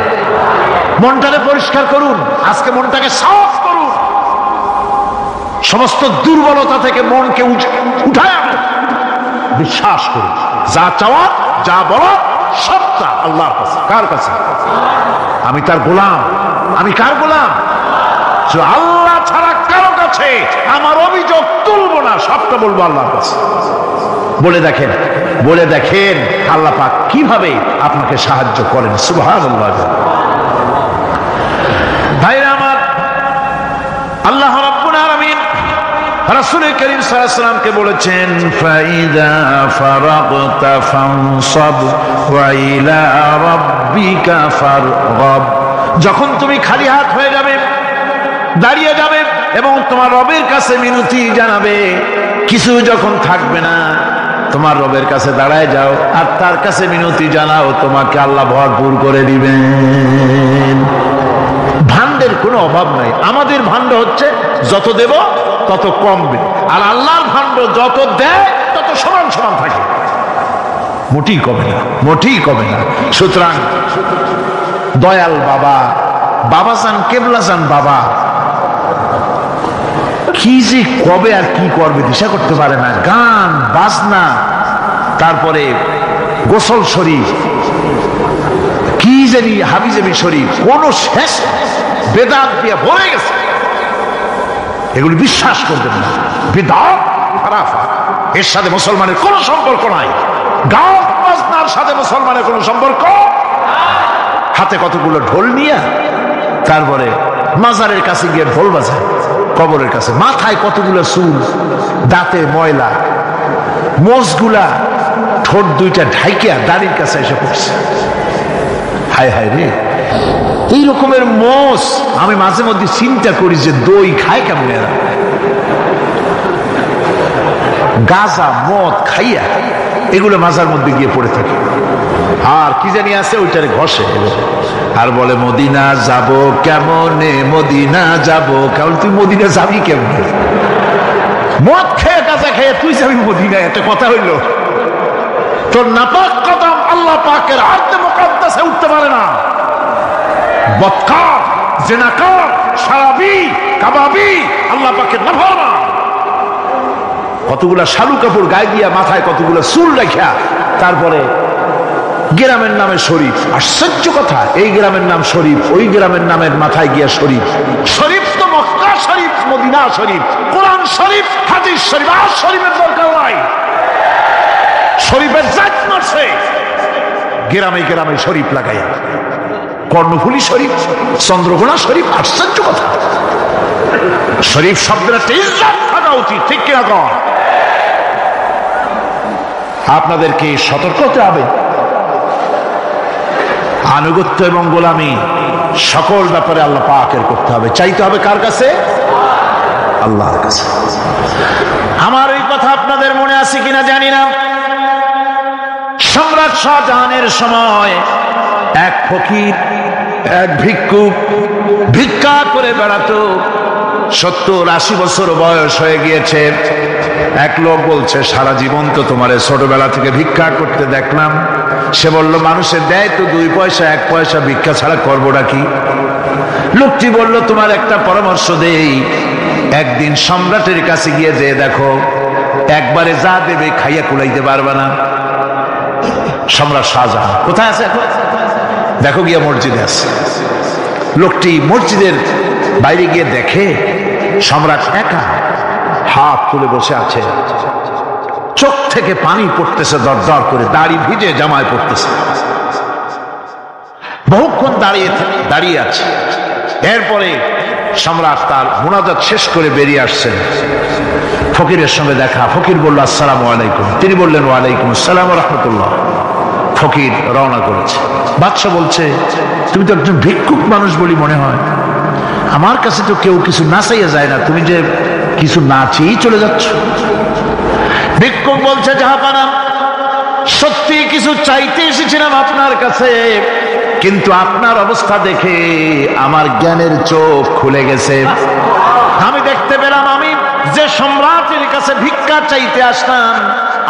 Speaker 2: মনটাকে পরিষ্কার করুন, আজকে মনটাকে সাফ করুন, সমস্ত দুর্বলতা থেকে মনকে উঠায় আনুন, বিশ্বাস করুন, যা চাওয়া, যা বলা, সবটা আল্লাহর কাছে। কার কাছে? আমি তার গোলাম। আমি কার গোলাম? আল্লাহ ছাড়া কারো কাছে আমার অভিযোগ তুলবো না, সবটা বলবো আল্লাহর কাছে। বলে দেখেন, বলে দেখেন আল্লাহ পাক কিভাবে আপনাকে সাহায্য করেন। সুবহানাল্লাহ। ভাইরা আমার, আল্লাহ রাব্বুল আলামিন রাসূল করিম সাল্লাল্লাহু আলাইহি ওয়াসাল্লামকে বলেছেন, ফাইদা ফারাগতা ফানসাব ওয়া ইলা রাব্বিকা ফারগাব। যখন তুমি খালি হাত হয়ে যাবে, দাঁড়িয়ে যাবে এবং তোমার রবের কাছে মিনতি জানাবে, কিছু যখন থাকবে না, তোমার রবের কাছে দাঁড়ায় যাও আর তার কাছে মিনতি জানাও, তোমাকে আল্লাহ ভরপুর করে দিবেন। ভান্ডের কোনো অভাব নাই। আমাদের ভান্ড হচ্ছে যত দেব তত কমবে, আর আল্লাহর ভান্ড যত দেয় তত সমান সমান থাকে, মোটেই কমে না, মোটেই কমে না। সুতরাং দয়াল বাবা, বাবা চান, কেবলা চান বাবা, কি যে কবে আর কি করবে দিশা করতে পারে না। গান বাজনা, তারপরে গোসল শরীফ, কি জানি হাবিজাবি শরীফ, কোন শেষ বেদাত দিয়ে ভরে গেছে। এগুলি বিশ্বাস করবেন না। বিদআত খারাফা, এর সাথে মুসলমানের কোনো সম্পর্ক নাই। গান বাজনার সাথে মুসলমানের কোনো সম্পর্ক। হাতে কতগুলো ঢোল নিয়ে তারপরে মাজারের কাছে গিয়ে ঢোল বাজায়, কবরের কাছে মাথায় কতগুলো চুল, দাঁতে ময়লা, মোষগুলা ঠোঁট দুইটা ঢাইকিয়া দাড়ির কাছে এসে পড়ছে। হায় হায় রে, এই রকমের মোষ আমি মাঝে মধ্যে চিন্তা করি যে দই খায় কেমন এরা, গাঁজা মদ খাইয়া এগুলো মাজার মধ্যে গিয়ে পড়ে থাকে। আর কি জানি আছে ওইটারে ঘষে আর বলে মদিনা যাব কেমনে, মদিনা যাব কেমন। তুই মদিনা যাবি কেমনে? মদ খেয়ে গাঁজা খেয়ে তুই যাবি মদিনা? একটা কথা হইল? তোর নাপাক কদম আল্লাহ পাকের আরদে মুকাদ্দাসে উঠতে পারে না। বদকার, জিনাকার, শারাবি, কাবাবি, আল্লাহ পাকের নাফরমান। কতগুলা শালু কাপড় গায়ে দিয়া মাথায় কতগুলা চুল রাখিয়া তারপরে গ্রামের নামে শরীফ। আশ্চর্য কথা, এই গ্রামের নাম শরীফ, ওই গ্রামের নামের মাথায় গিয়া শরীফ। শরীফ তো মক্কা শরীফ, মদিনা শরীফ, কোরআন শরীফ, হাদিস শরীফ। আর শরীফের দরকার নাই। শরীফের জাত মারছে গ্রামে গ্রামে শরীফ লাগাইয়া। কর্ণফুলী শরীফ, চন্দ্রকোনা শরীফ। আশ্চর্য কথা, শরীফ শব্দের একটা ইজ্জত থাকা উচিত, ঠিক কিনা কর? আপনাদেরকে সতর্ক হতে হবে। আনুগত্য এবং গোলামি সকল ব্যাপারে আল্লাহ পাকের করতে হবে। চাইতে হবে কার কাছে? আল্লাহর কাছে। আমার এই কথা আপনাদের মনে আছে কিনা জানি না। সম্রাট শাহজাহানের সময় এক ফকির, এক ভিক্ষুক ভিক্ষা করে বেড়াতো। 70-80 বছর বয়স হয়ে গিয়েছে। এক লোক বলছে, সারা জীবন তো তোমার ছোটবেলা থেকে ভিক্ষা করতে দেখলাম। সে বলল, মানুষের দেয় তো 2 পয়সা 1 পয়সা, ভিক্ষা ছাড়া করবোটা কি? লোকটি বলল, তোমার একটা পরামর্শ দেই, একদিন সম্রাটের কাছে গিয়ে যে দেখো, একবারে যা দেবে খাইয়া কুলাইতে পারবে না। সম্রাট শাহজাহান কোথায় আছে এখন? দেখো গিয়া মসজিদে আছে। লোকটি মসজিদের বাইরে গিয়ে দেখে সম্রাট একা হাত তুলে বসে আছে। চোখ থেকে পানি পড়তেছে দর দর করে, দাড়ি ভিজে জামায় পড়তেছে। বহুক্ষণ দাঁড়িয়ে আছে। এরপরে সম্রাট তার মুনাজাত শেষ করে বেরিয়ে আসছেন। ফকিরের সঙ্গে দেখা। ফকির বলল, আসসালামু আলাইকুম। তিনি বললেন, ওয়ালাইকুম আসসালাম ওয়া রাহমাতুল্লাহ। ফকির রওনা করেছে। বাদশা বলছে, তুমি তো একজন ভিক্ষুক মানুষ বলি মনে হয়, আমার কাছে তো কেউ কিছু না চাইয়া যায় না, তুমি যে কিছু না চেয়েই চলে যাচ্ছ। ভিক্ষুক বলছে, জাহাপানা, সত্যি কিছু চাইতে এসেছিলাম আপনার কাছে, কিন্তু আপনার অবস্থা দেখে আমার জ্ঞানের চোখ খুলে গেছে। আমি দেখতে পেলাম আমি যে সম্রাটের কাছে ভিক্ষা চাইতে আসলাম,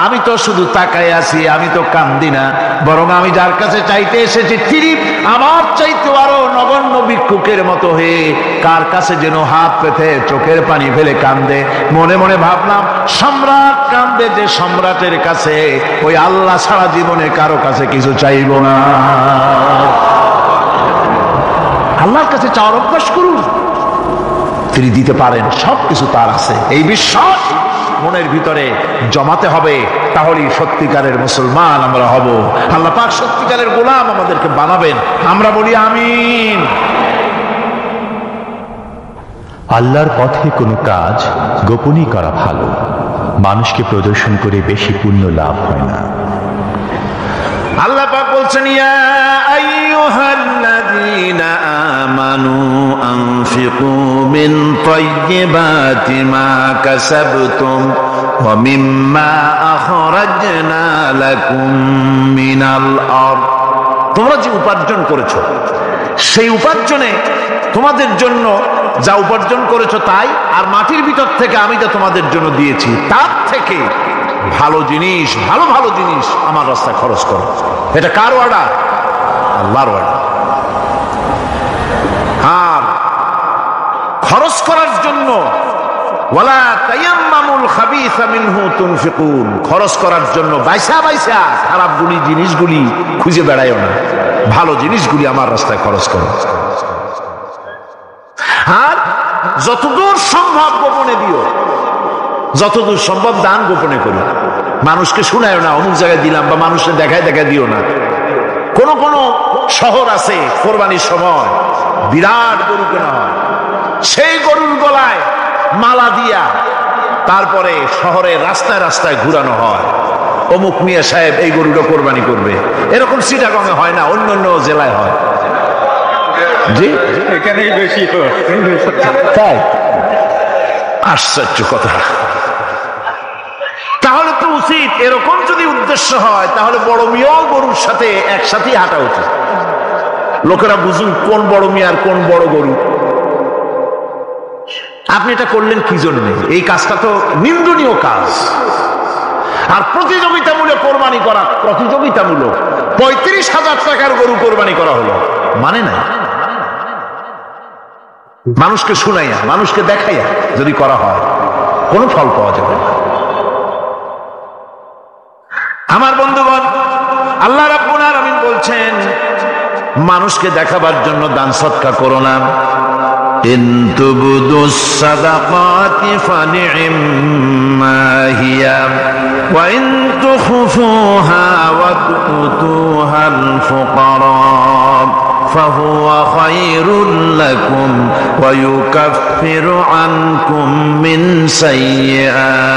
Speaker 2: আমি তো শুধু তাকায় আছি, আমি তো কান্দি না, বরং আমি যার কাছে চাইতে এসেছি তিনি আমার চাইতে আরো নগণ্য ভিক্ষুকের মতো হয়ে কার কাছে যেন হাত পেতে চোখের পানি ফেলে কান্দে। মনে মনে ভাবলাম, সম্রাট কান্দে যে সম্রাটের কাছে, ওই আল্লাহ সারা জীবনে কারো কাছে কিছু চাইব না। আল্লাহর কাছে চাওয়ার অভ্যাস করুন, তিনি দিতে পারেন, সবকিছু তার আছে। এই বিশ্বাস মনের ভিতরে জমাতে হবে, তাহলেই সত্যিকারের মুসলমান আমরা হব। আল্লাহ পাক সত্যিকারের গোলাম আমাদেরকে বানাবেন। আমরা বলি আমিন।
Speaker 5: আল্লাহর পথে কোনো কাজ গোপনই করা ভালো। মানুষকে প্রদর্শন করে বেশি পুণ্য লাভ হয় না।
Speaker 2: আল্লাহ পাক বলছেন, ইয়া আইয়ুহাল্লাযীনা আমানু আনফিকু মিন তাইয়্যিবাতি মা কাসাবতুম ওয়া মিম্মা আখরাজনা লাকুম মিনাল আরদ। তোমরা যে উপার্জন করেছো, সেই উপার্জনে তোমাদের জন্য যা উপার্জন করেছো তাই, আর মাটির ভিতর থেকে আমি যা তোমাদের জন্য দিয়েছি তার থেকে ভালো জিনিস, ভালো ভালো জিনিস আমার রাস্তায় খরচ করো। এটা কার ওয়াদা? আল্লাহর ওয়াদা। আর খরচ করার জন্য ওয়ালা তায়াম্মামুল খাবিসা মিনহু তুনফিকুন, খরচ করার জন্য বাইসা বাইসা খারাপ জিনিসগুলি খুঁজে বেড়াইও না, ভালো জিনিসগুলি আমার রাস্তায় খরচ করো। আর যতদূর সম্ভব গোপনে দিও, যতদূর সম্ভব দান গোপনে করো। মানুষকে শুনায় না অমুক জায়গায় দিলাম, বা মানুষের দেখায় দেখায় দিও না। কোন কোন শহর আছে কোরবানির সময় বিরাট গরু কেনা হয়, সেই গরুর গলায় মালা দিয়া তারপরে শহরে রাস্তায় রাস্তায় ঘুরানো হয়, অমুক মিয়া সাহেব এই গরুটা কোরবানি করবে। এরকম চিটাগংয়ে হয় না, অন্য অন্য জেলায় হয়। জি,
Speaker 6: এখানেই বেশি
Speaker 2: তাই আশ্চর্য কথা। তাহলে তো উচিত, এরকম যদি উদ্দেশ্য হয় তাহলে বড় মিয়াও গরুর সাথে একসাথেই হাঁটা উচিত। লোকেরা বুঝুন কোন বড় মিয়া আর কোন বড় গরু। আপনি এটা করলেন কি জন্য? এই কাজটা তো নিন্দনীয় কাজ। আর প্রতিযোগিতামূলক কোরবানি করা, প্রতিযোগিতামূলক 35,000 টাকার গরু কোরবানি করা হলো, মানে না। মানুষকে শুনাইয়া, মানুষকে দেখাইয়া যদি করা হয় কোনো ফল পাওয়া যাবে না। আমার বন্ধুগণ, আল্লাহ রাব্বুল আলামিন বলছেন মানুষকে দেখাবার জন্য দান সদকা করো না। ইন তুবদুস সাদাকাতি ফানি'ম্মা হিয়া ওয়া ইন তুখফুহা ওয়া তু'তুহাল ফুকারা ফাহুয়া খায়রুল লাকুম ওয়া ইউকাফিরু আনকুম মিন সাইয়্যাতিকুম।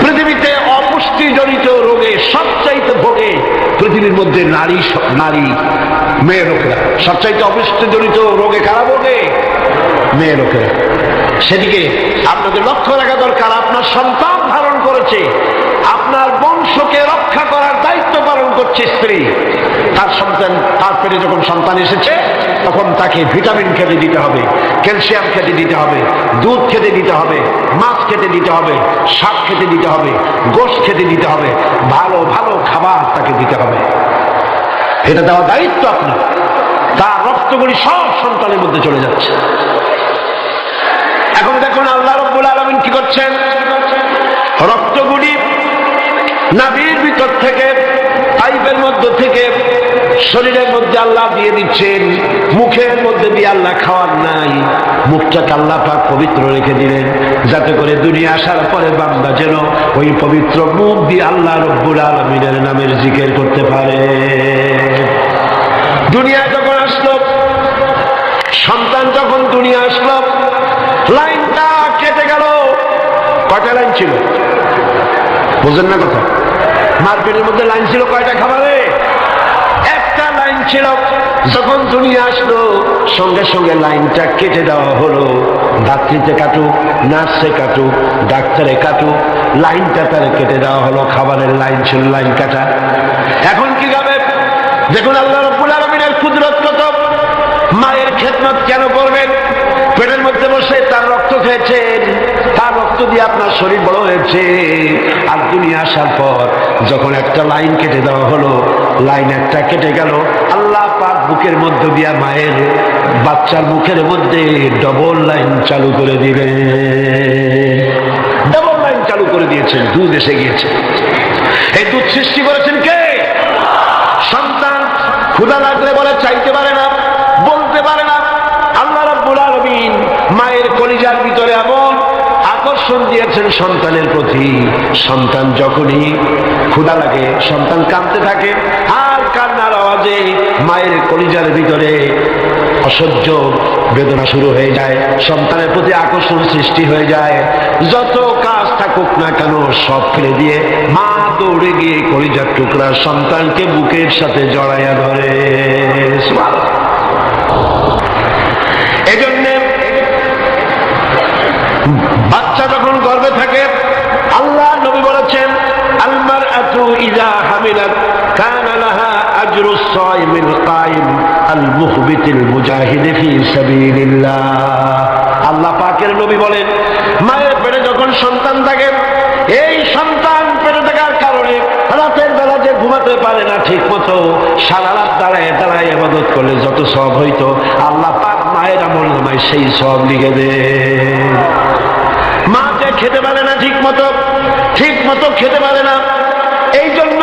Speaker 2: পৃথিবীতে অপুষ্টি জনিত রোগে সবচাইতে ভোগে পৃথিবীর মধ্যে নারী, মেয়ে লোকেরা। সবচাইতে অপুষ্টি জনিত রোগে কারা ভোগে? মেয়ে লোকেরা। সেদিকে আপনাদের লক্ষ্য রাখা দরকার। আপনার সন্তান ধারণ করেছে, আপনার বংশকে রক্ষা করার দায়িত্ব পালন করছে স্ত্রী। তার সন্তান, তার পেটে যখন সন্তান এসেছে তখন তাকে ভিটামিন খেতে দিতে হবে, ক্যালসিয়াম খেতে দিতে হবে, দুধ খেতে দিতে হবে, মাছ খেতে দিতে হবে, শাক খেতে দিতে হবে, গোশত খেতে দিতে হবে, ভালো ভালো খাবার তাকে দিতে হবে। এটা দেওয়া দায়িত্ব আপনার। তার রক্তগুলি সব সন্তানের মধ্যে চলে যাচ্ছে। এখন দেখুন আল্লাহ রাব্বুল আলামিন কি করছেন? রক্তগুলি নাভির ভিতর থেকে, পাইপের মধ্য থেকে শরীরের মধ্যে আল্লাহ দিয়ে দিচ্ছেন। মুখের মধ্যে দিয়ে আল্লাহ খাওয়ার নাই, মুখটাকে আল্লাহ পাক পবিত্র রেখে দিলেন, যাতে করে দুনিয়া আসার পরে বান্দা যেন ওই পবিত্র মুখ দিয়ে আল্লাহ রাব্বুল আলামিনের নামের জিকির করতে পারে। দুনিয়া যখন আসলো, সন্তান যখন দুনিয়া আসলো, লাইনটা কেটে গেল। কয়টা লাইন ছিল? বুঝেন না কথা? মার্কেটের মধ্যে লাইন ছিল কয়টা খাবারে? একটা লাইন ছিল। যখন দুনিয়া আসলো সঙ্গে সঙ্গে লাইনটা কেটে দেওয়া হলো। ডাক্তারিতে কাটুক, নার্সে কাটুক, ডাক্তারে কাটুক, লাইনটা তার কেটে দেওয়া হলো। খাবারের লাইন ছিল, লাইন কাটা। এখন কি যাবে? দেখুন আল্লাহ রাব্বুল আলামিনের কুদরত কত। মায়ের খেদমত কেন করবেন? পেটের মধ্যে বসে তার রক্ত খেয়েছেন, তার রক্ত দিয়ে আপনার শরীর বড় হয়েছে। আর দুনিয়া আসার পর যখন একটা লাইন কেটে দেওয়া হলো, লাইন একটা কেটে গেল, আল্লাহ পাক বুকের মধ্যে দিয়া মায়ের বাচ্চার মুখের মধ্যে ডবল লাইন চালু করে দিবেন। ডবল লাইন চালু করে দিয়েছেন, দুধ এসে গিয়েছে। এই দুধ সৃষ্টি করেছেন কে? সন্তান ক্ষুধা লাগলে বলে চাইতে পারে না, বলতে পারে না। আল্লাহ রাব্বুল আলামিন মায়ের কলিজার ভিতরে এমন আকর্ষণ দিয়েছেন সন্তানের প্রতি। সন্তান যখনই ক্ষুধা লাগে, সন্তান কাঁদতে থাকে, আর কান্নার আওয়াজে মায়ের কলিজার ভিতরে অসহ্য বেদনা শুরু হয়ে যায়, সন্তানের প্রতি আকর্ষণ সৃষ্টি হয়ে যায়। যত কাজ থাকুক না কেন সব ফেলে দিয়ে মা দৌড়ে গিয়ে কলিজার টুকরা সন্তানকে বুকের সাথে জড়াইয়া ধরে।
Speaker 6: আজরুস সাইমিল কাইম আল মুখবিতিল মুজাহিদ ফি সাবিলিল্লাহ। আল্লাহ পাকের নবী বলেন, মায়ের পেটে যখন সন্তান থাকে, এই সন্তান পেটে থাকার কারণে রাতের বেলা যে ঘুমাতে পারে না ঠিক মতো, সারা রাত দাঁড়ায় দাঁড়ায় ইবাদত করলে যত সওয়াব হইতো, আল্লাহ পাক মায়ের আমলনামায় সেই সওয়াব লিখে দেন। মা যে খেতে পারে না ঠিক মতো খেতে পারে না, এই জন্য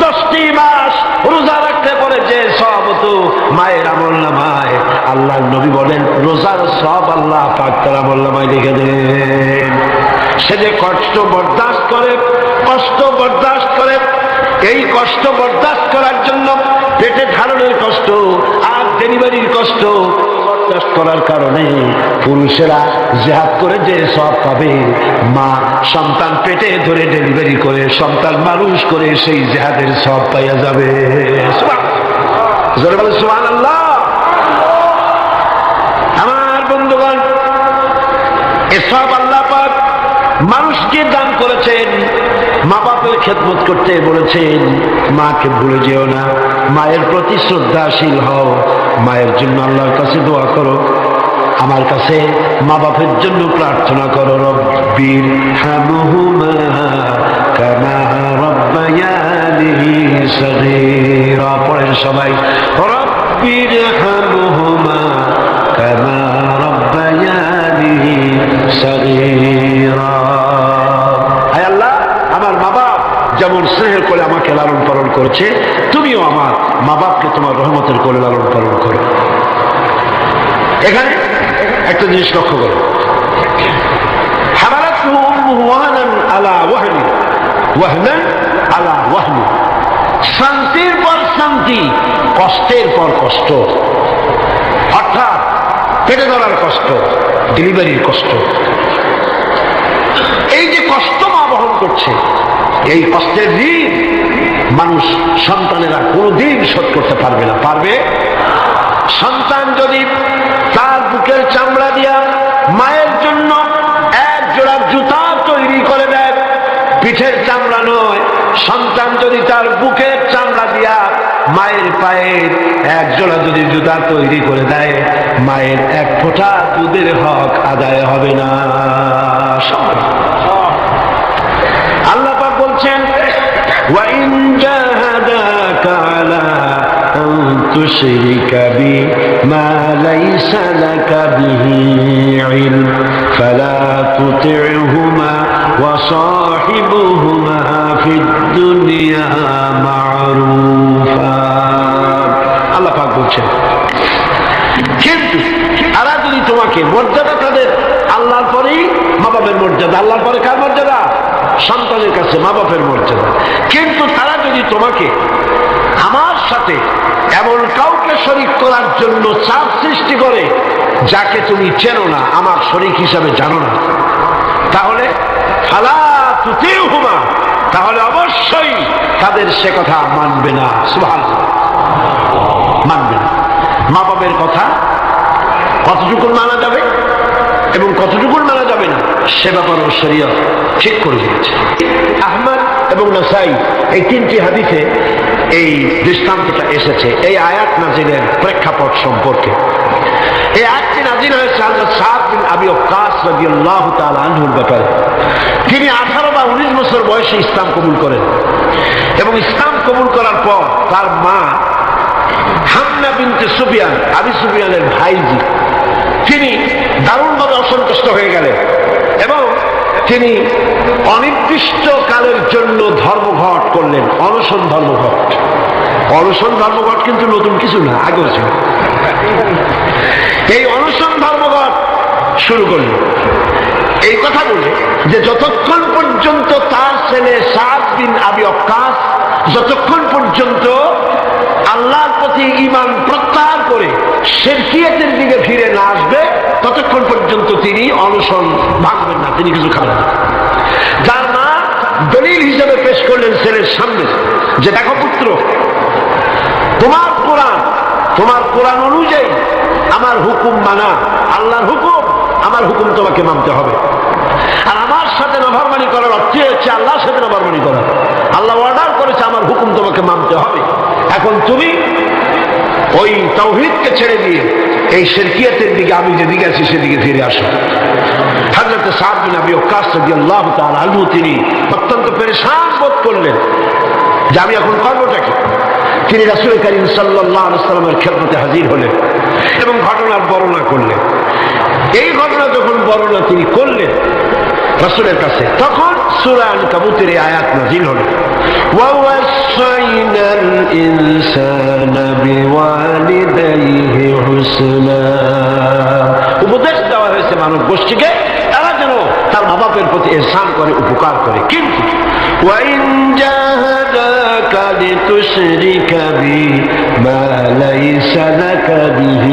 Speaker 6: 10টি মাস রোজা রাখতে পারে যে সওয়াব হতো মায়ের আমলনামায়, আল্লাহর নবী বলেন রোজার সওয়াব আল্লাহ পাক তার আমলনামায় লিখে দেন। সে যে কষ্ট বরদাস্ত করে, এই কষ্ট বরদাস্ত করার জন্য পেটে ধারণের কষ্ট আর ডেলিভারির কষ্ট বরদাস্ত করার কারণে পুরুষেরা জিহাদ করে যে সওয়াব পাবে, মা সন্তান পেটে ধরে ডেলিভারি করে সন্তান মানুষ করে সেই জিহাদের সওয়াব পাইয়া যাবে। জোরে বলে সুবহানাল্লাহ। আমার বন্ধুগণ, এই সওয়াব আল্লাহ পাক মানুষকে দান করেছেন। মা বাপের খেদমত করতে বলেছেন, মাকে ভুলে যেও না, মায়ের প্রতি শ্রদ্ধাশীল হও, মায়ের জন্য আল্লাহর কাছে দোয়া করো, আমার কাছে মা বাপের জন্য প্রার্থনা করো। রব্বির হামহুমা কামা রাব্বায়ানি সগীরা। পড়েন সবাই, রব্বির হামহুমা কামা রাব্বায়ানি সগীরা। হায় আল্লাহ, আমার মা বাপ যেমন স্নেহের করে আমাকে লালন পালন করেছে, তুমিও আমার মা বাপকে তোমার রহমতের করে লালন পালন করো। এখানে একটা জিনিস লক্ষ্য করো, হামালাতহু উম্মুহু ওয়াহনান আলা ওয়াহনি, ওয়াহনান আলা ওয়াহনি। শান্তির পর শান্তি, কষ্টের পর কষ্ট, অর্থাৎ পেটে ধরার কষ্ট, ডেলিভারির কষ্ট। এই যে কষ্ট মা বহন করছে, এই কষ্টের ঋণ মানুষ সন্তানেরা কোনোদিন শোধ করতে পারবে না। পারবে? সন্তান যদি তার বুকের চামড়া দিয়া মায়ের জন্য এক জোড়া জুতা তৈরি করে দেয়, পিঠের চামড়া নয়, সন্তান যদি তার বুকের চামড়া দিয়া মায়ের পায়ের এক জোড়া যদি জুতা তৈরি করে দেয়, মায়ের এক ফোঁটা দুধের হক আদায় হবে না। আল্লাহ পাক বলছেন, وَإِنْ جَاهَدَاكَ عَلَىٰ أَن تُشْرِكَ بِي مَا لَيْسَ لَكَ بِهِ عِلْمٌ فَلَا تُطِعْهُمَا وَصَاحِبْهُمَا فِي الدُّنْيَا مَعْرُوفًا। আল্লাহ পাক বলছেন, কিন্তু তারা যদি তোমাকে, মর্যাদা তাদের আল্লাহর পরেই মা বাপের মর্যাদা, আল্লাহর পরে কার মর্যাদা? সন্তানের কাছে মা বাপের মর্যাদা। কিন্তু তারা যদি তোমাকে আমার সাথে এমন কাউকে শরীক করার জন্য চাপ সৃষ্টি করে যাকে তুমি চেনো না, আমার শরীক হিসাবে জানো না, তাহলে ফালা তুতিউহুমা, তাহলে অবশ্যই তাদের সে কথা মানবে না। সুবহানাল্লাহ, মানবে না। মা বাপের কথা কতটুকু মানা যাবে এবং কতটুকু মানা যাবে না, সে ব্যাপারেও শরীয়ত ঠিক করে দিয়েছে। আহমদ এবং নাসাই এই 3টি হাদিসে এই দৃষ্টান্তটা এসেছে এই আয়াত নাজিলের প্রেক্ষাপট সম্পর্কে। এই আয়াতটি নাজিল হয়েছে হযরত সাদ বিন আবি ওয়াক্কাস রাদিয়াল্লাহু তাআলা আনহুর ব্যাপারে। তিনি 18 বা 19 বছর বয়সে ইসলাম কবুল করেন এবং ইসলাম কবুল করার পর তার মা হামনা বিনতে সুফিয়ান, আবি সুফিয়ানের ভাইজি, তিনি দারুণভাবে অসন্তুষ্ট হয়ে গেলেন এবং তিনি অনির্দিষ্ট কালের জন্য ধর্মঘট করলেন, অনশন ধর্মঘট। অনশন ধর্মঘট কিন্তু নতুন কিছু না, আগেও ছিল। এই অনশন ধর্মঘট শুরু করলেন এই কথা বলে যে যতক্ষণ পর্যন্ত তার ছেলে সাদ বিন আবি ওয়াক্কাস যতক্ষণ পর্যন্ত আল্লাহর প্রতি ঈমান প্রত্যাহার করে শিরকিয়াতের দিকে ফিরে না আসবে, ততক্ষণ পর্যন্ত তিনি অনশন ভাঙবেন না, তিনি কিছু খাবেন না। যার মা দলিল হিসেবে পেশ করলেন ছেলের সামনে যে দেখো পুত্র, তোমার কোরআন অনুযায়ী আমার হুকুম মানা, আল্লাহর হুকুম, আমার হুকুম তোমাকে মানতে হবে। আর আমার সাথে নাফরমানি করার অর্থ হচ্ছে আল্লাহর সাথে নাফরমানি করা। আল্লাহ অর্ডার করেছে, আমার হুকুম তোমাকে মানতে হবে। এখন তুমি ওই তাওহীদকে ছেড়ে দিয়ে এই শিরকিয়াতের দিকে আমি যেদিকে আছি সেদিকে ফিরে আসো। হযরত সাদ বিন আবি ওয়াক্কাস রাদিয়াল্লাহু তাআলা আনহু তিনি অত্যন্ত পেরেশান বোধ করলেন যে আমি এখন করবোটা কি। তিনি রাসূল করিম সাল্লাল্লাহু আলাইহি ওয়াসাল্লামের খেদমতে হাজির হলেন এবং ঘটনার বর্ণনা করলেন। এই ঘটনা যখন বর্ণনা তিনি করলেন রাসূলের কাছে, তখন সূরা আনকাবুতের এই আয়াত নাযিল হলো,
Speaker 4: ووصينا الإنسان بوالديه حسنا।
Speaker 6: উপদেশ দেওয়া হয়েছে মানব গোষ্ঠীকে তারা যেন তার মা বাপের প্রতি ইহসান করে, উপকার করে। কিন্তু
Speaker 4: وإن جاهداك لتشرك بي ما ليس لك به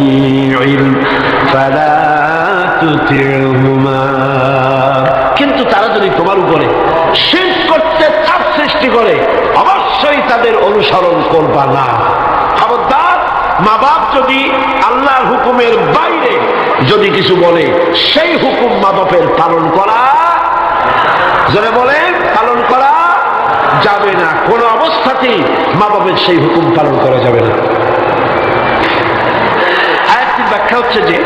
Speaker 4: علم فلا تطعهما।
Speaker 6: কিন্তু তারা যদি তোমার উপরে শিরক করতে চাপ সৃষ্টি করে অবশ্যই তাদের অনুসরণ করবা না। খবরদার, মা বাপ যদি আল্লাহর হুকুমের বাইরে যদি কিছু বলে সেই হুকুম মা বাপের পালন করা, যারা বলেন পালন করা যাবে না। কোন অবস্থাতেই মা বাপের সেই হুকুম পালন করা যাবে না। আয়াতটির ব্যাখ্যা হচ্ছে যে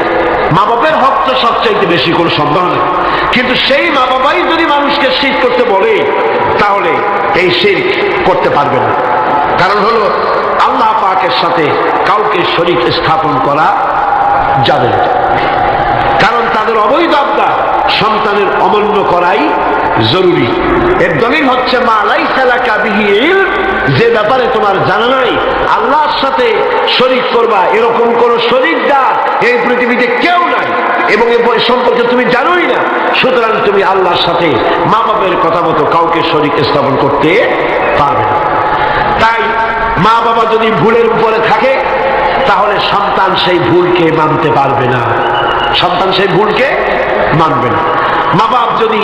Speaker 6: মা বাপের হক তো সবচাইতে বেশি কোনো সন্দেহ নেই, কিন্তু সেই মা বাবাই যদি মানুষকে শিরক করতে বলে তাহলে এই শিরক করতে পারবে না। কারণ হলো আল্লাহ পাকের সাথে কাউকে শরীক স্থাপন করা যাবে না, কারণ তাদের অবৈধ আব্দা সন্তানের অমান্য করাই জরুরি। এর দলিল হচ্ছে মা লাইসা লাকা বিহি ইলম, যে ব্যাপারে তোমার জানা নাই আল্লাহর সাথে শরীক করবা এরকম কোন শরীকদার এই পৃথিবীতে কেউ নাই এবং এ সম্পর্কে তুমি জানোই না, সুতরাং তুমি আল্লাহর সাথে মা বাপের কথা মতো কাউকে শরীক স্থাপন করতে পারবে না। তাই মা বাবা যদি ভুলের উপরে থাকে তাহলে সন্তান সেই ভুলকে মানতে পারবে না, সন্তান সেই ভুলকে মানবে না। মা বাপ যদি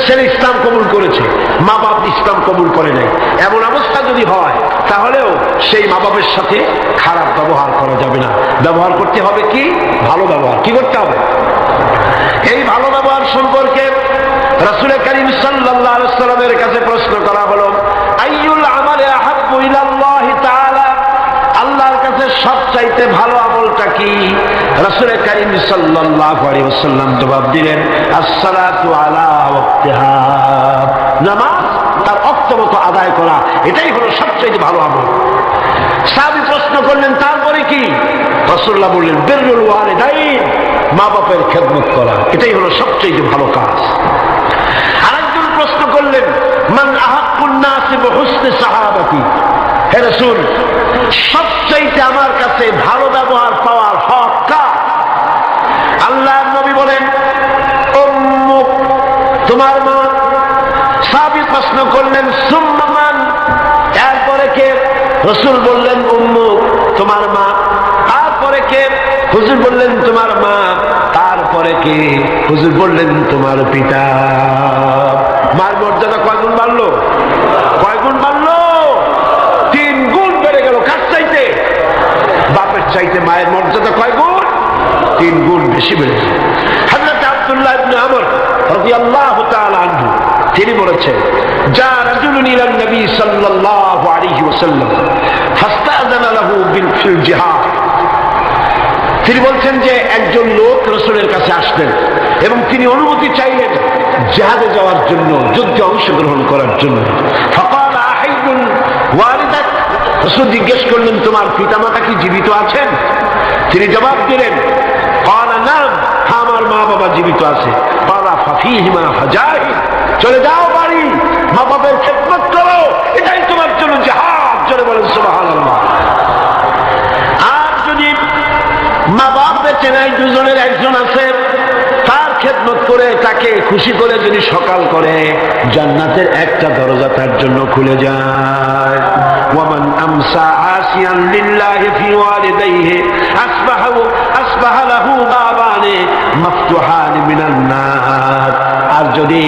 Speaker 6: ছেলে ইসলাম কবুল করেছে, মা বাপ ইসলাম কবুল করে নাই, এমন অবস্থা যদি হয় তাহলেও সেই মা বাপের সাথে খারাপ ব্যবহার করা যাবে না। ব্যবহার করতে হবে কি? ভালো ব্যবহার। কি করতে হবে? এই ভালো ব্যবহার সম্পর্কে রাসূল করিম সাল্লাল্লাহু আলাইহি ওয়াসাল্লামের কাছে প্রশ্ন করা হলো, আইয়ুল আমালি আহাব্বু ইলাল্লাহি তাআলা, আল্লাহর কাছে সবচাইতে ভালো আমলটা কি? রাসূল করিম সাল্লাল্লাহু আলাইহি ওয়াসাল্লাম জবাব দিলেন, আসসালাতু আলা ওয়াক্তিহা, নামাজ তার ওয়াক্ত মতো আদায় করা, এটাই হলো সবচাইতে ভালো আমল। সাহাবী প্রশ্ন করলেন, তারপরে কি? রাসূলুল্লাহ বললেন, বিররুল ওয়ালিদাইন, মা বাপের খেদমত করা, এটাই হলো সবচাইতে ভালো কাজ। আরেকজন প্রশ্ন করলেন, মান আহাক্কুন নাসি বিহুসনি সাহাবাতি, হে রাসূল সবচাইতে আমার কাছে ভালো ব্যবহার পাওয়ার হক কার? আল্লাহর নবী বলেন, উম্মুক, তোমার মা। সাহাবী প্রশ্ন করলেন, সুম্মা মান, এরপরে কে? রাসূল বললেন, উম্মুক, তোমার মা। তারপরে কে? হুজুর বললেন, তোমার মা। তারপরে কে? হুজুর বললেন, তোমার পিতা। মার মর্যাদা কয় গুণ বাড়লো? কয় গুণ বাড়লো? 3 গুণ বেড়ে গেল। কার চাইতে? বাপের চাইতে মায়ের মর্যাদা কয় গুণ? 3 গুণ বেশি বেড়ে গেল। হযরত আব্দুল্লাহ ইবনে আমর রাদিয়াল্লাহু তাআলা আনহু তিনি বলেছেন, যা রাজুলুন ইলা নবী সাল্লাল্লাহু আলাইহি ওয়াসাল্লাম ফাস্তাযানা লাহু বিল জিহাদ, তিনি বলছেন যে একজন লোক রাসূলের কাছে আসলেন এবং তিনি অনুমতি চাইলেন জিহাদে যাওয়ার জন্য, যুদ্ধে অংশগ্রহণ করার জন্য। ফাকালা আহাইয়ুন ওয়ালিদাক, রাসূল জিজ্ঞেস করলেন, তোমার পিতামাতা কি জীবিত আছেন? তিনি জবাব দিলেন, ক্বালা নাম, আমার মা বাবা জীবিত আছে। ক্বালা ফাফিহিমা ফাজাহিদ, চলে যাও বাড়ি, মা বাবার খেদমত করো, এটাই তোমার জন্য জিহাদ। জোরে বলেন সুবহানাল্লাহ। আর যদি মা বাপ বেঁচে নাই, দুজনের একজন আছে, তার খেদমত করে তাকে খুশি করে যদি সকাল করে, জান্নাতের একটা দরজা তার জন্য খুলে যায়। ওয়ামান আমসা আসিয়ান লিল্লাহি ফি ওয়ালিদাইহি আসবাহা লাহু বাবানি মাফতুহান মিনান নার, আর যদি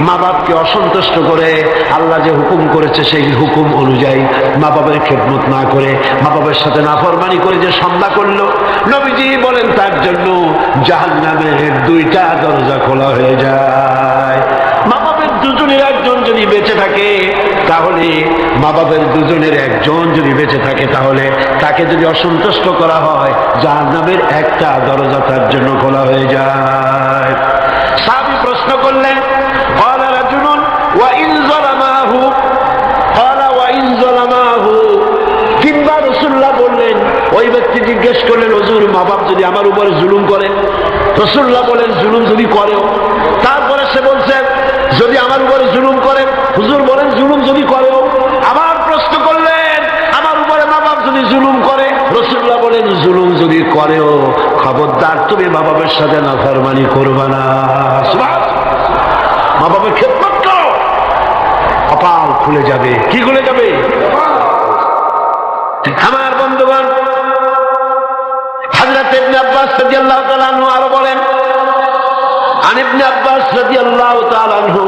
Speaker 6: মা বাপকে অসন্তুষ্ট করে আল্লাহ যে হুকুম করেছে সেই হুকুম অনুযায়ী মা বাবার খেদমত না করে, মা বাবার সাথে নাফরমানি করে যে সন্ধ্যা করলো, নবীজি বলেন তার জন্য জাহান্নামের 2টা দরজা খোলা হয়ে যায়। মা বাপের দুজনের একজন যদি বেঁচে থাকে, তাহলে মা বাবার দুজনের একজন যদি বেঁচে থাকে, তাহলে তাকে যদি অসন্তুষ্ট করা হয়, জাহান্নামের একটা দরজা তার জন্য খোলা হয়ে যায়। সাহাবী প্রশ্ন করলেন, قال رجل وإن ظلمه قال وإن ظلمه। তিনবার রাসূলুল্লাহ বললেন, ওই ব্যক্তি জিজ্ঞেস করলেন, হুজুর মা বাপ যদি আমার উপরে জুলুম করে? রাসূলুল্লাহ বলেন, জুলুম যদি করেও? তারপরে সে বলছে, যদি আমার উপরে জুলুম করে? হুজুর বলেন, জুলুম যদি করেও? আবার প্রশ্ন করলেন, আমার উপরে মা বাপ যদি জুলুম করে? রাসূলুল্লাহ বলেন, জুলুম যদি করেও খবরদার তুমি মা বাবার সাথে নাফরমানি করবে না। সুবহানাল্লাহ। মা বাবার খেদমত করো, কপাল খুলে যাবে। কি খুলে যাবে? আমার বন্ধুগণ, হযরত ইবনে আব্বাস রাদিয়াল্লাহু তাআলা আনহু আরো বলেন, আন ইবনে আব্বাস রাদিয়াল্লাহু তাআলা আনহু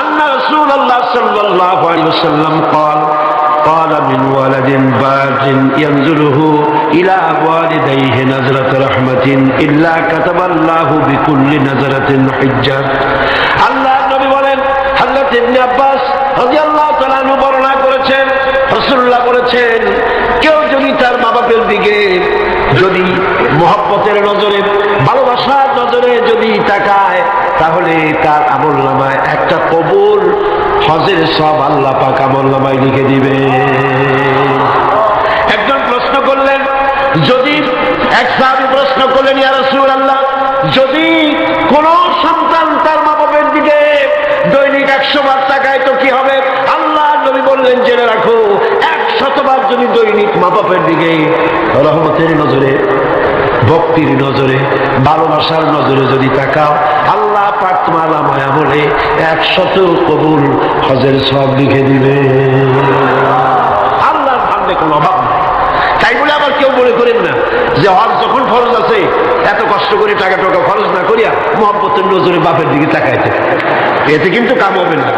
Speaker 6: আন্না রাসূলুল্লাহ সাল্লাল্লাহু আলাইহি ওয়াসাল্লাম قال قال من ولد باق ينظره إلى والديه نظرة رحمة إلا كتب الله بكل نظرة حجة। আল্লাহ নবী বলেন, হযরত ইবনে আব্বাস রাদিয়াল্লাহু তাআলা আনহু বর্ণনা করেছেন, রাসূলুল্লাহ বলেছেন, কেউ যদি তার মা বাপের দিকে যদি মহব্বতের নজরে, ভালোবাসার নজরে যদি তাকায়, তাহলে তার আমলনামায় একটা কবুল হজের সব আল্লাহ পাক আমলনামায় লিখে দিবে। একজন প্রশ্ন করলেন, যদি এক সাহাবী প্রশ্ন করলেন, ইয়া রাসূলুল্লাহ, যদি কোন সন্তান তার মা বাপের দিকে দৈনিক 100 বার তাকায় তো কি হবে? আল্লাহ নবী বললেন, জেনে রাখো, 100 বার যদি দৈনিক মা বাপের দিকে রহমতের নজরে, ভক্তির নজরে, ভালোবাসার নজরে যদি তাকাও, আল্লাহ পাক তোমার আমলে আমলে 100 কবুল হজের সব লিখে দিবে। আল্লাহর সামনে কোনো অভাব নেই। তাই বলে আবার কেউ মনে করেন না যে হজ যখন ফরজ আছে, এত কষ্ট করে টাকা টাকা খরচ না করিয়া মহব্বতের নজরে বাপের দিকে তাকাইতে, এতে কিন্তু কাম হবে না।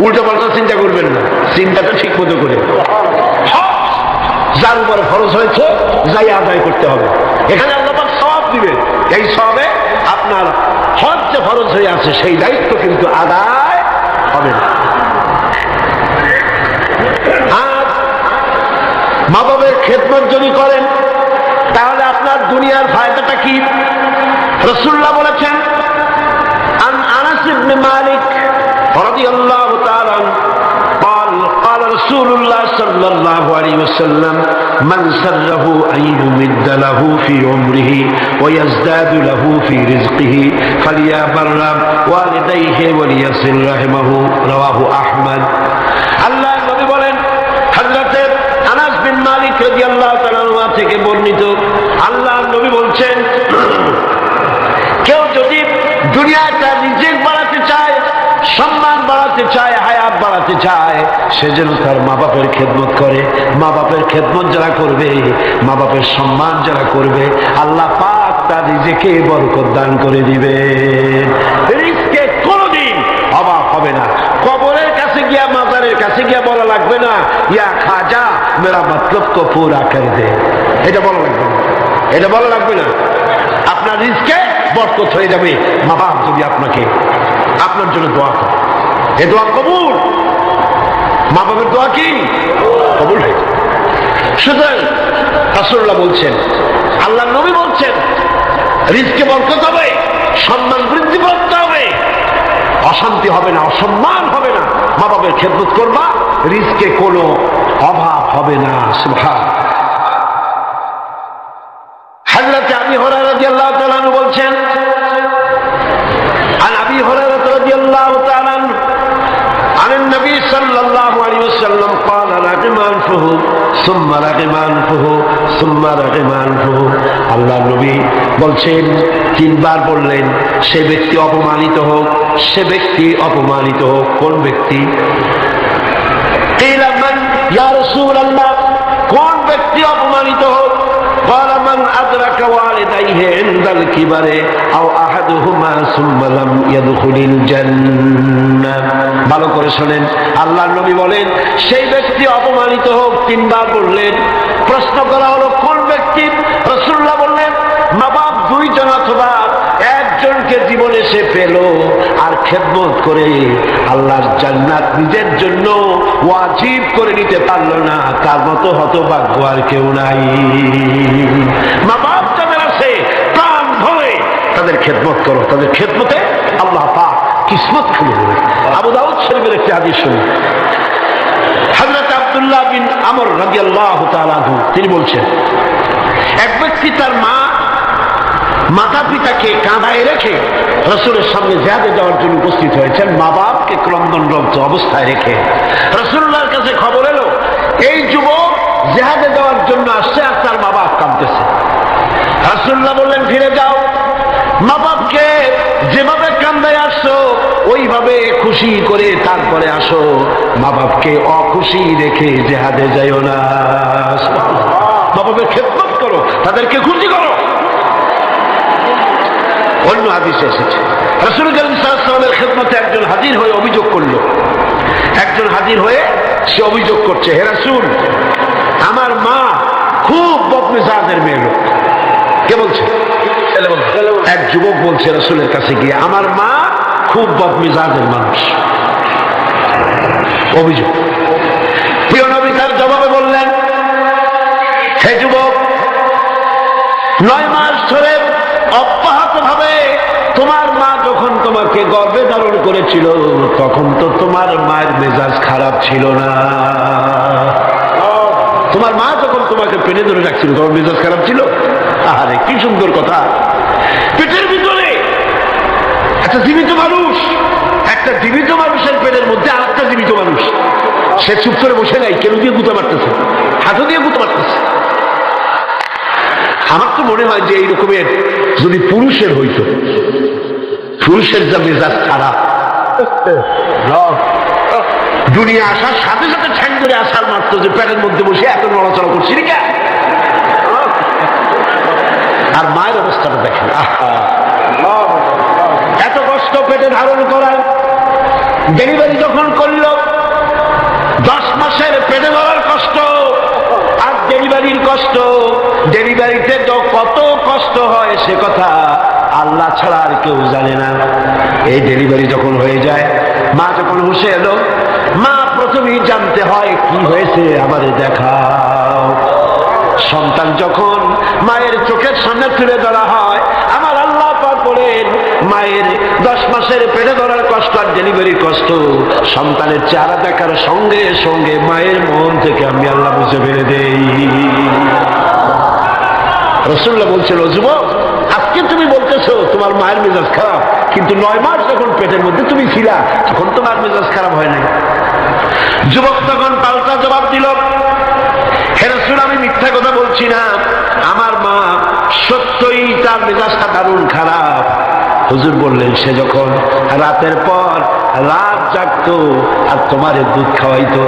Speaker 6: উল্টো পাল্টা চিন্তা করবেন না, চিন্তাটা ঠিক মতো করে যার উপরে ফরজ হয়েছে যাই আদায় করতে হবে। এখানে আল্লাহ পাক সওয়াব দিবেন, এই সওয়াবে আপনার হজ যে ফরজ হয়ে আছে সেই দায়িত্ব কিন্তু আদায় হবে না। আর মা বাবার খেদমত যদি করেন, তাহলে আপনার দুনিয়ার ফায়দাটা কি? রাসূলুল্লাহ বলেছেন, আন আনাস ইবনে মালিক রাদিয়াল্লাহু তাআলা قال قال رسول الله صلى الله عليه وسلم من سره أن يمد له في عمره ويزداد له في رزقه فليبر والديه وليصل رحمه رواه أحمد। আল্লাহ নবী বলেন, হযরত আনাস বিন মালিক রাদিয়াল্লাহু তাআলা থেকে বর্ণিত, আল্লাহ নবী বলছেন, কেউ যদি দুনিয়াটা রিজিক বাড়াতে চায়, সম্মান বাড়াতে চায়, হায়াত বাড়াতে চায়, সে যেন তার মা বাপের খেদমত করে। মা বাপের খেদমত যারা করবে, মা বাপের সম্মান যারা করবে, আল্লাহ পাক তার রিজিকে বরকত দান করে দিবে। রিজকে কোনোদিন অভাব হবে না। কবরের কাছে গিয়া, মাজারের কাছে গিয়া বলা লাগবে না, ইয়া খাজা মেরা মতলব কো পুরা করে দে, এটা বলা লাগবে না, এটা বলা লাগবে না। আপনার রিজকে বরকত হয়ে যাবে। মা বাপ যদি আপনাকে আপনার জন্য দোয়া করে, এ দোয়া কবুল। মা বাবার দোয়া কি কবুল হয়ে যাবে। সুতরাং রাসূলুল্লাহ বলছেন, আল্লাহ নবী বলছেন, রিজকে বরকত হবে, সম্মান বৃদ্ধি করতে হবে, অশান্তি হবে না, অসম্মান হবে না। মা বাবার খেদমত করবা, রিজকে কোনো অভাব হবে না। সুবহানাল্লাহ। হযরত আবী হুরায়রা রাদিয়াল্লাহু তাআলা আনহু বলছেন, عن أبي هريرة رضي الله تعالى عنه عن النبي صلى الله عليه وسلم قال رغم أنفه ثم رغم أنفه ثم رغم أنفه। আল্লাহ নবী বলছেন, তিনবার বললেন, সে ব্যক্তি অপমানিত হোক, সে ব্যক্তি অপমানিত হোক। কোন ব্যক্তি? قيل من يا رسول الله, কোন ব্যক্তি অপমানিত হোক? قال من أدرك والديه عند الكبر أو أحدهما ثم لم يدخل الجنة। ভালো করে শুনেন, আল্লাহর নবী বলেন, সেই ব্যক্তি অপমানিত হোক। তিনবার বললেন। প্রশ্ন করা হলো, কোন ব্যক্তি? রাসূলুল্লাহ বললেন, মা বাপ দুইজন অথবা একজনকে দুনিয়াতে জীবনে সে পেল আর খেদমত করে আল্লাহর জান্নাত নিজের জন্য ওয়াজিব করে নিতে পারলো না, তার মতো হতভাগ্য আর কেউ নাই। মা বাপ যাদের আছে প্রাণ ভরে তাদের খেদমত করো, তাদের খেদমতে আল্লাহ পাক কিসমত খুলে দেবে। আবু দাউদ শরীফের একটি হাদিস শুনুন। হযরত আব্দুল্লাহ বিন আমর রাদিয়াল্লাহু তাআলা আনহু তিনি বলছেন, এক ব্যক্তি তার মাতা পিতাকে কাঁধায় রেখে রাসূলের সামনে জিহাদে যাওয়ার জন্য উপস্থিত হয়েছেন, মা বাপকে ক্রন্দনরত অবস্থায় রেখে। রাসূলুল্লাহর কাছে খবর এলো এই যুবক জিহাদে যাওয়ার জন্য আসছে আর তার মা বাপ কাঁদতেছে। রাসূলুল্লাহ বললেন, ফিরে যাও, মা বাপকে যেভাবে কান্দায় আসছো ওইভাবে খুশি করে তারপরে আসো, মা বাপকে অখুশি রেখে জিহাদে যাইও না। মা বাপের খেদমত করো, তাদেরকে খুশি করো। অন্য হাদিসে এসেছে রাসূল করিম সাল্লাল্লাহু আলাইহি ওয়াসাল্লামের খেদমতে একজন হাজির হয়ে অভিযোগ করলো। একজন হাজির হয়ে সে অভিযোগ করছে, হে রাসূল, আমার মা খুব বদমেজাজের মেয়ে লোক। কে বলছে? এক যুবক বলছে রাসূলের কাছে গিয়ে, আমার মা খুব বদমেজাজের মানুষ। অভিযোগ। প্রিয় নবী তার জবাবে বললেন, হে যুবক, 9 মাস ধরে অব্যাহত ভাবে তোমার মা যখন তোমাকে গর্ভে ধারণ করেছিল তখন তো তোমার মায়ের মেজাজ খারাপ ছিল না। তোমার মা যখন তোমাকে পেটে ধরে রাখছিল তোমার মেজাজ খারাপ ছিল? আরে কি সুন্দর কথা। পেটের ভিতরে একটা জীবিত মানুষ, একটা জীবিত মানুষের পেটের মধ্যে আর একটা জীবিত মানুষ, সে চুপ করে বসে নাই, কেন দিয়ে গুঁতা মারতেছে, হাতও দিয়ে গুঁতা মারতেছে। আমার তো মনে হয় যে এই রকমের যদি পুরুষের হইতো, পুরুষের যা মেজাজ খারাপ, দুনিয়া আসার সাথে সাথে ঠ্যাং ধরে আসার মারতো যে পেটের মধ্যে বসে এত নড়াচড়া করছি রেখা। আর মায়ের অবস্থাটা দেখেন, এত কষ্ট পেটে ধারণ করার, ডেলিভারি যখন করল 10 মাসের পেটে ধরার কষ্ট আর ডেলিভারির কষ্ট, ডেলিভারিতে তো কত কষ্ট হয় সে কথা আল্লাহ ছাড়া আর কেউ জানে না। এই ডেলিভারি যখন হয়ে যায়, মা যখন হুঁশে এলো, মা প্রথমেই জানতে হয় কি হয়েছে আমারে দেখাও। সন্তান যখন মায়ের চোখের সামনে তুলে ধরা হয়, আমার আল্লাহ পাক বলেন মায়ের 10 মাসের পেটে ধরার কষ্ট আর ডেলিভারির কষ্ট সন্তানের চেহারা দেখার সঙ্গে সঙ্গে মায়ের মন থেকে আমি আল্লাহ মুছে ফেলে দেই। রাসূলুল্লাহ বলছিল, যুবক, আজকে তুমি বলতেছো তোমার মায়ের মেজাজ খারাপ, কিন্তু 9 মাস যখন পেটের মধ্যে তুমি ছিলা তখন তোমার মেজাজ খারাপ হয় নাই। যুবক তখন পাল্টা জবাব দিল, হে রাসূল, আমি মিথ্যা কথা বলছি না, আমার মা সত্যই তার মেজাজটা দারুণ খারাপ। হুজুর বললেন, সে যখন রাতের পর রাত জাগতো আর তোমারে দুধ খাওয়াইতো,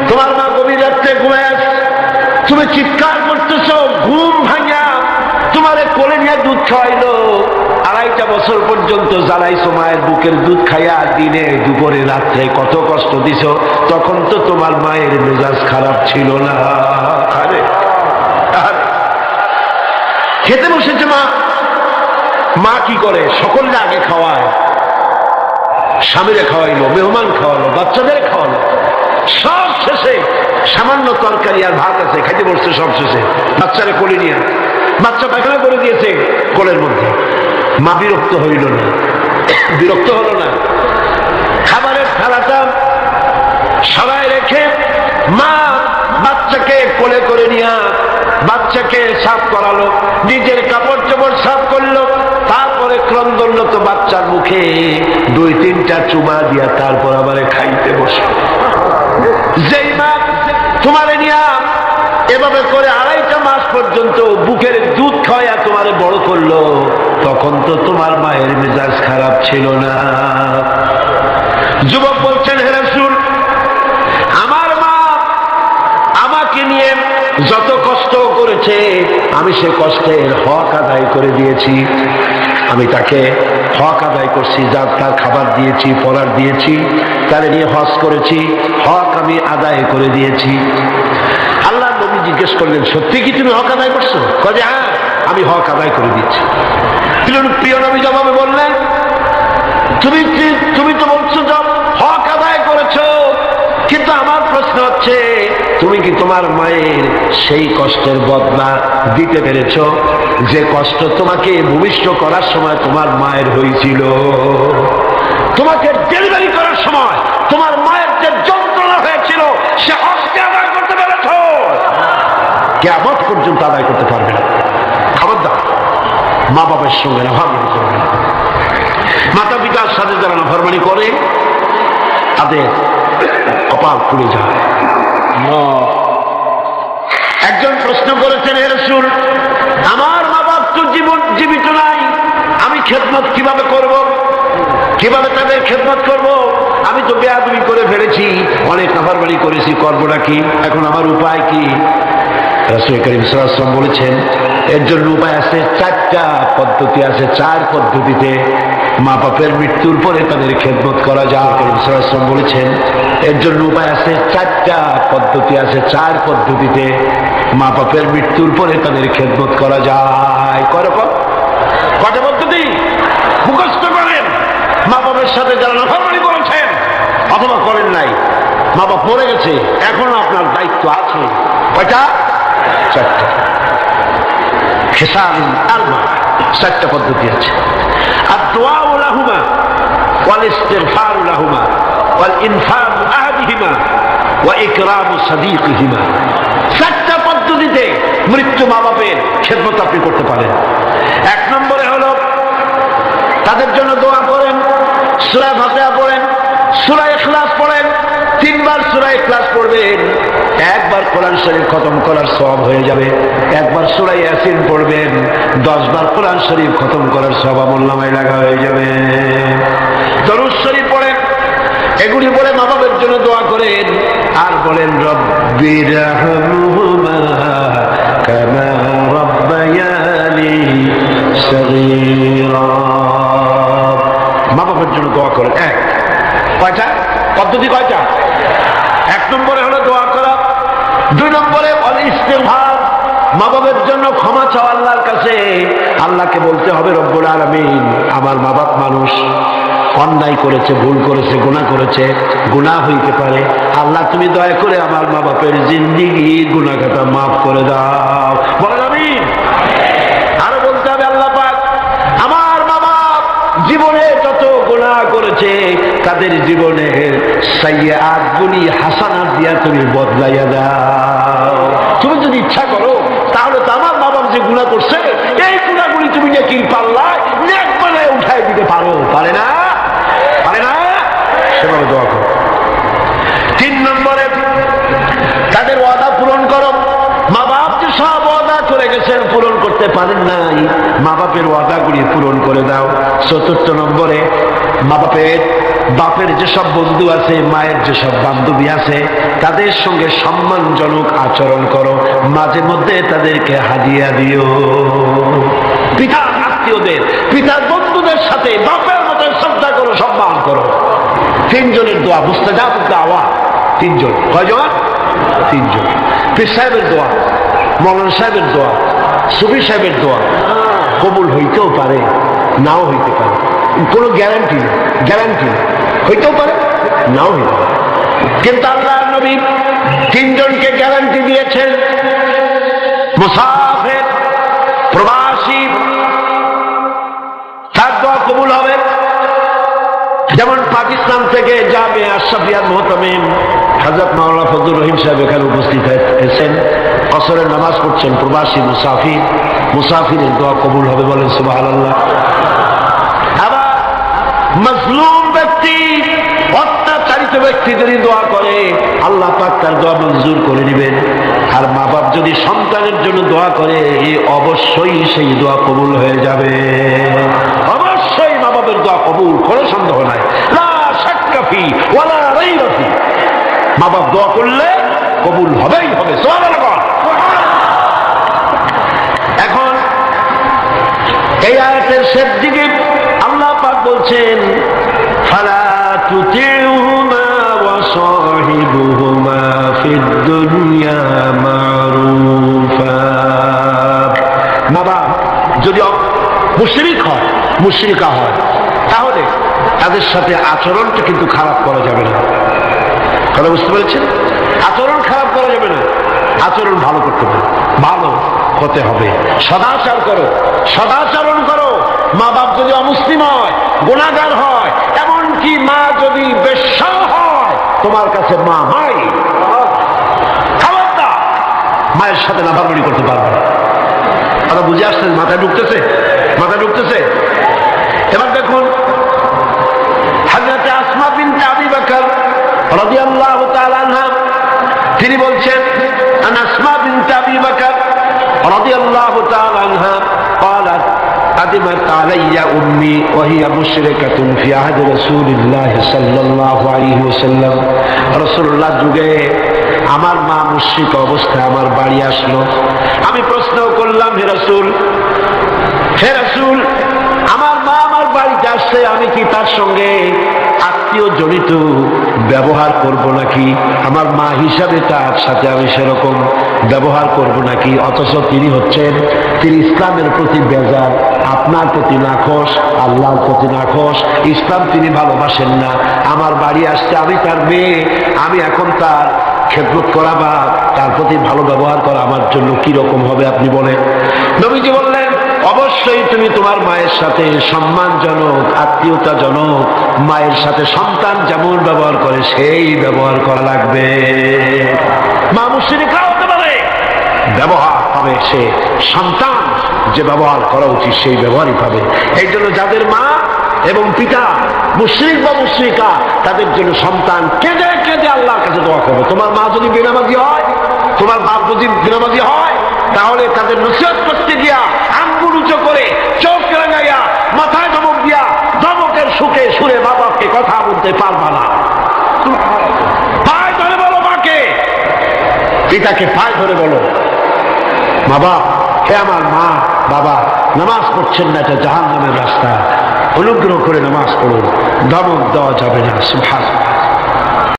Speaker 6: তোমার মা গভীর রাত্রে ঘুমায়, তুমি চিৎকার করতেছো, ঘুম ভাঙা তোমারে কোলে নিয়ে দুধ খাওয়াইলো, 2.5 বছর পর্যন্ত জ্বালাইছো মায়ের বুকের দুধ খাইয়া, দিনে দুপুরে রাত্রে কত কষ্ট দিছ, তখন তো তোমার মায়ের মেজাজ খারাপ ছিল না। আরে খেতে বসেছে মা কি করে, সকলকে আগে খাওয়ায়, স্বামীরে খাওয়াইলো, মেহমান খাওয়ালো, বাচ্চাদের খাওয়ালো, সব শেষে সামান্য তরকারি আর ভাত আছে, খাইতে বসছে সব শেষে, বাচ্চারে কোলে নিয়ে, বাচ্চা পায়খানা করে দিয়েছে কোলের মধ্যে। মা বিরক্ত হইল না, বিরক্ত হলো না, খাবারের থালাটা সবাই রেখে মা বাচ্চাকে কোলে করে নিয়ে বাচ্চাকে সাফ করালো, নিজের কাপড় চোপড় সাফ করলো, তারপরে ক্রন্দনরত বাচ্চার মুখে 2-3টা চুমা দিয়া তারপর আবার খাইতে বসলো। যেই মা তোমারে নিয়া এভাবে করে 2.5 মাস পর্যন্ত বুকের দুধ খাওয়া তোমারে বড় করলো, তখন তো তোমার মায়ের মেজাজ খারাপ ছিল না। যুবক বলছেন, হে রাসূল, আমার মা আমাকে নিয়ে যত কষ্ট করেছে আমি সে কষ্টের হক আদায় করে দিয়েছি। আমি তাকে হক আদায় করছি, যার তার খাবার দিয়েছি, পরার দিয়েছি, তারে নিয়ে হজ করেছি, হক আমি আদায় করে দিয়েছি। আল্লাহ নবী জিজ্ঞেস করলেন, সত্যি কি তুমি হক আদায় করছো? কয়ে হ্যাঁ, আমি হক আদায় করে দিচ্ছি। প্রিয় নবী জবাবে বললেন, তুমি তো বলছো যে হক আদায় করেছো, কিন্তু আমার প্রশ্ন হচ্ছে তুমি কি তোমার মায়ের সেই কষ্টের বদলা দিতে পেরেছো যে কষ্ট তোমাকে ভূমিষ্ঠ করার সময় তোমার মায়ের হয়েছিল? তোমাকে ডেলিভারি করার সময় তোমার মায়ের যে যন্ত্রণা হয়েছিল সে হককে আদায় করতে পেরেছো? কিয়ামত পর্যন্ত আদায় করতে পারবে না। খবরদার মা বাবার সঙ্গে নাফরমানি করবে না। মাতা পিতার সাথে যারা নাফরমানি করে তাদের কপাল পুড়ে যায়। একজন প্রশ্ন করেছেন, হে রাসূল, আমার মা বাপ তো জীবিত নাই, আমি খেদমত কিভাবে করব? কিভাবে তাদের খেদমত করব? আমি তো বেয়াদবি করে ফেলেছি, অনেক নাফরমানি করেছি, করবোটা কি? এখন আমার উপায় কি? রাসূল করিম সাল্লাল্লাহু আলাইহি ওয়াসাল্লাম বলেছেন, এর জন্য উপায় আছে, 4টা পদ্ধতি আছে। 4 পদ্ধতিতে মা বাপের মৃত্যুর পরে তাদের খেদমত করা যায়। করিম সাল্লাল্লাহু আলাইহি ওয়াসাল্লাম বলেছেন, এর জন্য উপায় আছে, 4টা পদ্ধতি আছে। 4 পদ্ধতিতে মা বাপের মৃত্যুর পরে তাদের খেদমত করা যায়। কয়টা পদ্ধতি মুখস্থ করেন। মা বাবার সাথে যারা নাফরমানি করেছেন অথবা করেন নাই, মা বাপ মরে গেছে, এখন আপনার দায়িত্ব আছে। কয়টা? 4টা। খেসাল আরবা, 4টা পদ্ধতি আছে। আদ-দুআ লাহুমা ওয়াল ইস্তিগফার লাহুমা ওয়াল ইনফাক আহাদিহিমা ওয়া ইকরামু সাদিকিহিমা। 4টা পদ্ধতিতে মৃত্যু মা বাপের খেদমত আপনি করতে পারেন। 1 নম্বরে হলো তাদের জন্য দোয়া করেন, সূরা ফাতিহা পড়েন, সূরা ইখলাস পড়েন। 3 বার সূরা ইখলাস পড়বেন, 1 বার কোরআন শরীফ খতম করার সওয়াব হয়ে যাবে। 1 বার সূরা ইয়াসিন পড়বেন, 10 বার কোরআন শরীফ খতম করার সওয়াব আমলনামায় লাগা হয়ে যাবে। দরুদ শরীফ পড়েন, এগুলি বলে মা বাবার জন্য দোয়া করেন, আর বলেন রব্বিরহামহুমা কামা রাব্বায়ানি সগীরা। মা বাবার জন্য দোয়া করেন। কয়টা পদ্ধতি? কয়টা? 1 নম্বরে হলো দোয়া করা। 2 নম্বরে ইস্তিগফার, মা বাবার জন্য ক্ষমা চাওয়া আল্লাহর কাছে। আল্লাহকে বলতে হবে, রব্বুল আলামিন, আমার মা বাপ মানুষ, অন্যায় করেছে, ভুল করেছে, গুনাহ করেছে, গুনাহ হইতে পারে। আল্লাহ তুমি দয়া করে আমার মা বাপের জিন্দেগি গুনাহটা মাফ করে দাও। বলেন আমিন। আরো বলতে হবে, আল্লাহ পাক আমার মা বাপ জীবনে যত গুনাহ করেছে তাদের জীবনের সাইয়্যাত গুলি হাসানাত দিয়া তুমি বদলাইয়া দাও। তুমি যদি ইচ্ছা করো তাহলে তো আমার মা বাপ যে গুনাহ করছে এই গুনাহগুলি তুমি নেকির পাল্লায় নেক বানায় উঠাই দিতে পারো। পারে না? পারে না? সেভাবে দোয়া করো। 3 নম্বরে তাদের ওয়াদা পূরণ করো। মা বাপ যে সব ওয়াদা করে গেছেন, পূরণ করতে পারেন নাই, মা বাপের ওয়াদাগুলি পূরণ করে দাও। 4 নম্বরে মা বাপের যেসব বন্ধু আছে, মায়ের যেসব বান্ধবী আছে, তাদের সঙ্গে সম্মানজনক আচরণ করো। মাঝে মধ্যে তাদেরকে হাদিয়া দিও। পিতার আত্মীয়দের, পিতার বন্ধুদের সাথে বাপের মতো শ্রদ্ধা করো, সম্মান করো। 3 জনের দোয়া, মুস্তাজাবুদ দাওয়া। 3 জন। কয়জন? 3 জন। পীর সাহেবের দোয়া, মৌলানা সাহেবের দোয়া, সুফি সাহেবের দোয়া কবুল হইতেও পারে, নাও হইতে পারে। কোনো গ্যারান্টি নেই, গ্যারান্টি নেই। হইতেও পারে, নাও হইতে পারে। কিন্তু আল্লাহর নবী 3 জনকে গ্যারান্টি দিয়েছেন। মুসাফির, প্রবাসী, তার দোয়া কবুল হবে। যেমন পাকিস্তান থেকে যাবে আশরাফিয়ার মুহতামিম হযরত মাওলানা ফজলুর রহিম সাহেব এখানে উপস্থিত হয়েছেন, আসরের নামাজ পড়ছেন। প্রবাসী মুসাফিরের দোয়া কবুল হবে, বলেন সুবহানাল্লাহ। আবার মাজলুম ব্যক্তি, অত্যাচারিত ব্যক্তি যদি দোয়া করে আল্লাহ পাক তার দোয়া মঞ্জুর করে নেবেন। আর মা বাপ যদি সন্তানের জন্য দোয়া করে অবশ্যই সেই দোয়া কবুল হয়ে যাবে। অবশ্যই মা বাপের দোয়া কবুল, কোনো সন্দেহ নাই। লা শাক্কা ফি ওয়ালা রাইবা ফি। মা বাপ দোয়া করলে কবুল হবেই হবে। সুবহানাল্লাহ। এখন এই আয়াতের শেষ দিকে আল্লাহ পাক বলছেন, ফালা তুতিউহুমা ওয়া সাহিবুহুমা ফিদ দুনিয়া মারুফা। মা বাপ যদি মুশরিক হয়, মুশরিকা হয়, তাহলে তাদের সাথে আচরণটা কিন্তু খারাপ করা যাবে না। কথা বুঝতে পেরেছেন? আচরণ খারাপ করা যাবে না, আচরণ ভালো করতে হবে, ভালো হতে হবে। সদাচার করো, সদাচরণ করো। মা বাপ যদি অমুসলিম হয়, গুনাহগার হয়, এমনকি মা যদি বেশ্যা হয়, তোমার কাছে মা মাই, খবরদার মায়ের সাথে নাফরমানি করতে পারবে না। কথা বুঝে আসছেন? মাথায় ঢুকতেছে? মাথায় ঢুকতেছে? এবার দেখুন হযরত আসমা বিনতে আবি বকর রাদিয়াল্লাহু তাআলা আনহা, তিনি বলছেন আন আসমা বিনতে আবি বকর রাদিয়াল্লাহু তাআলা আনহা قالت قدمت علي أمي وهي مشركة في عهد رسول الله صلى الله عليه وسلم। রাসূলুল্লাহ যুগে আমার মা মুশরিক অবস্থায় আমার বাড়ি আসলো। আমি প্রশ্ন করলাম, হে রাসূল, হে রাসূল, আমার মা আমার বাড়িতে আসছে, আমি কি তার সঙ্গে আত্মীয় জড়িত ব্যবহার করব নাকি? আমার মা হিসাবে তার সাথে আমি সেরকম ব্যবহার করব নাকি? অথচ তিনি ইসলামের প্রতি বেজার, আপনার প্রতি নাখোশ, আল্লাহর প্রতি নাখোশ, ইসলাম তিনি ভালোবাসেন না। আমার বাড়ি আসছে, আমি তার মেয়ে, আমি এখন তার খেদমত করা বা তার প্রতি ভালো ব্যবহার করা আমার জন্য কি রকম হবে আপনি বলেন? নবীজি বললেন, অবশ্যই তুমি তোমার মায়ের সাথে সম্মানজনক, আত্মীয়তাজনক, মায়ের সাথে সন্তান যেমন ব্যবহার করে সেই ব্যবহার করা লাগবে। মা মুশরিকা হতে পারে, ব্যবহার পাবে সে সন্তান যে ব্যবহার করা উচিত সেই ব্যবহারই পাবে। এই জন্য যাদের মা এবং পিতা মুশরিক বা মুশরিকা, তাদের জন্য সন্তান কেঁদে কেঁদে আল্লাহর কাছে দোয়া করবে। তোমার মা যদি বেনামাজি হয়, তোমার বাপ যদি বেনামাজি হয়, তাহলে তাদের নসিহত করতে গিয়া আঙ্গুল উঁচু করে, চোখ রাঙাইয়া, মাথায় ধমক দিয়া, ধমকের সুখে সুরে বাবাকে কথা বলতে পারবা না। পায়ে ধরে বলো মাকে, পিতাকে পায়ে ধরে বলো, মা বাপ, হে আমার মা বাবা, নামাজ পড়ছেন না, এটা জাহান্নামের রাস্তা, অনুগ্রহ করে নামাজ পড়ুন, ধমক দেওয়া যাবে না। সুবহানাল্লাহ।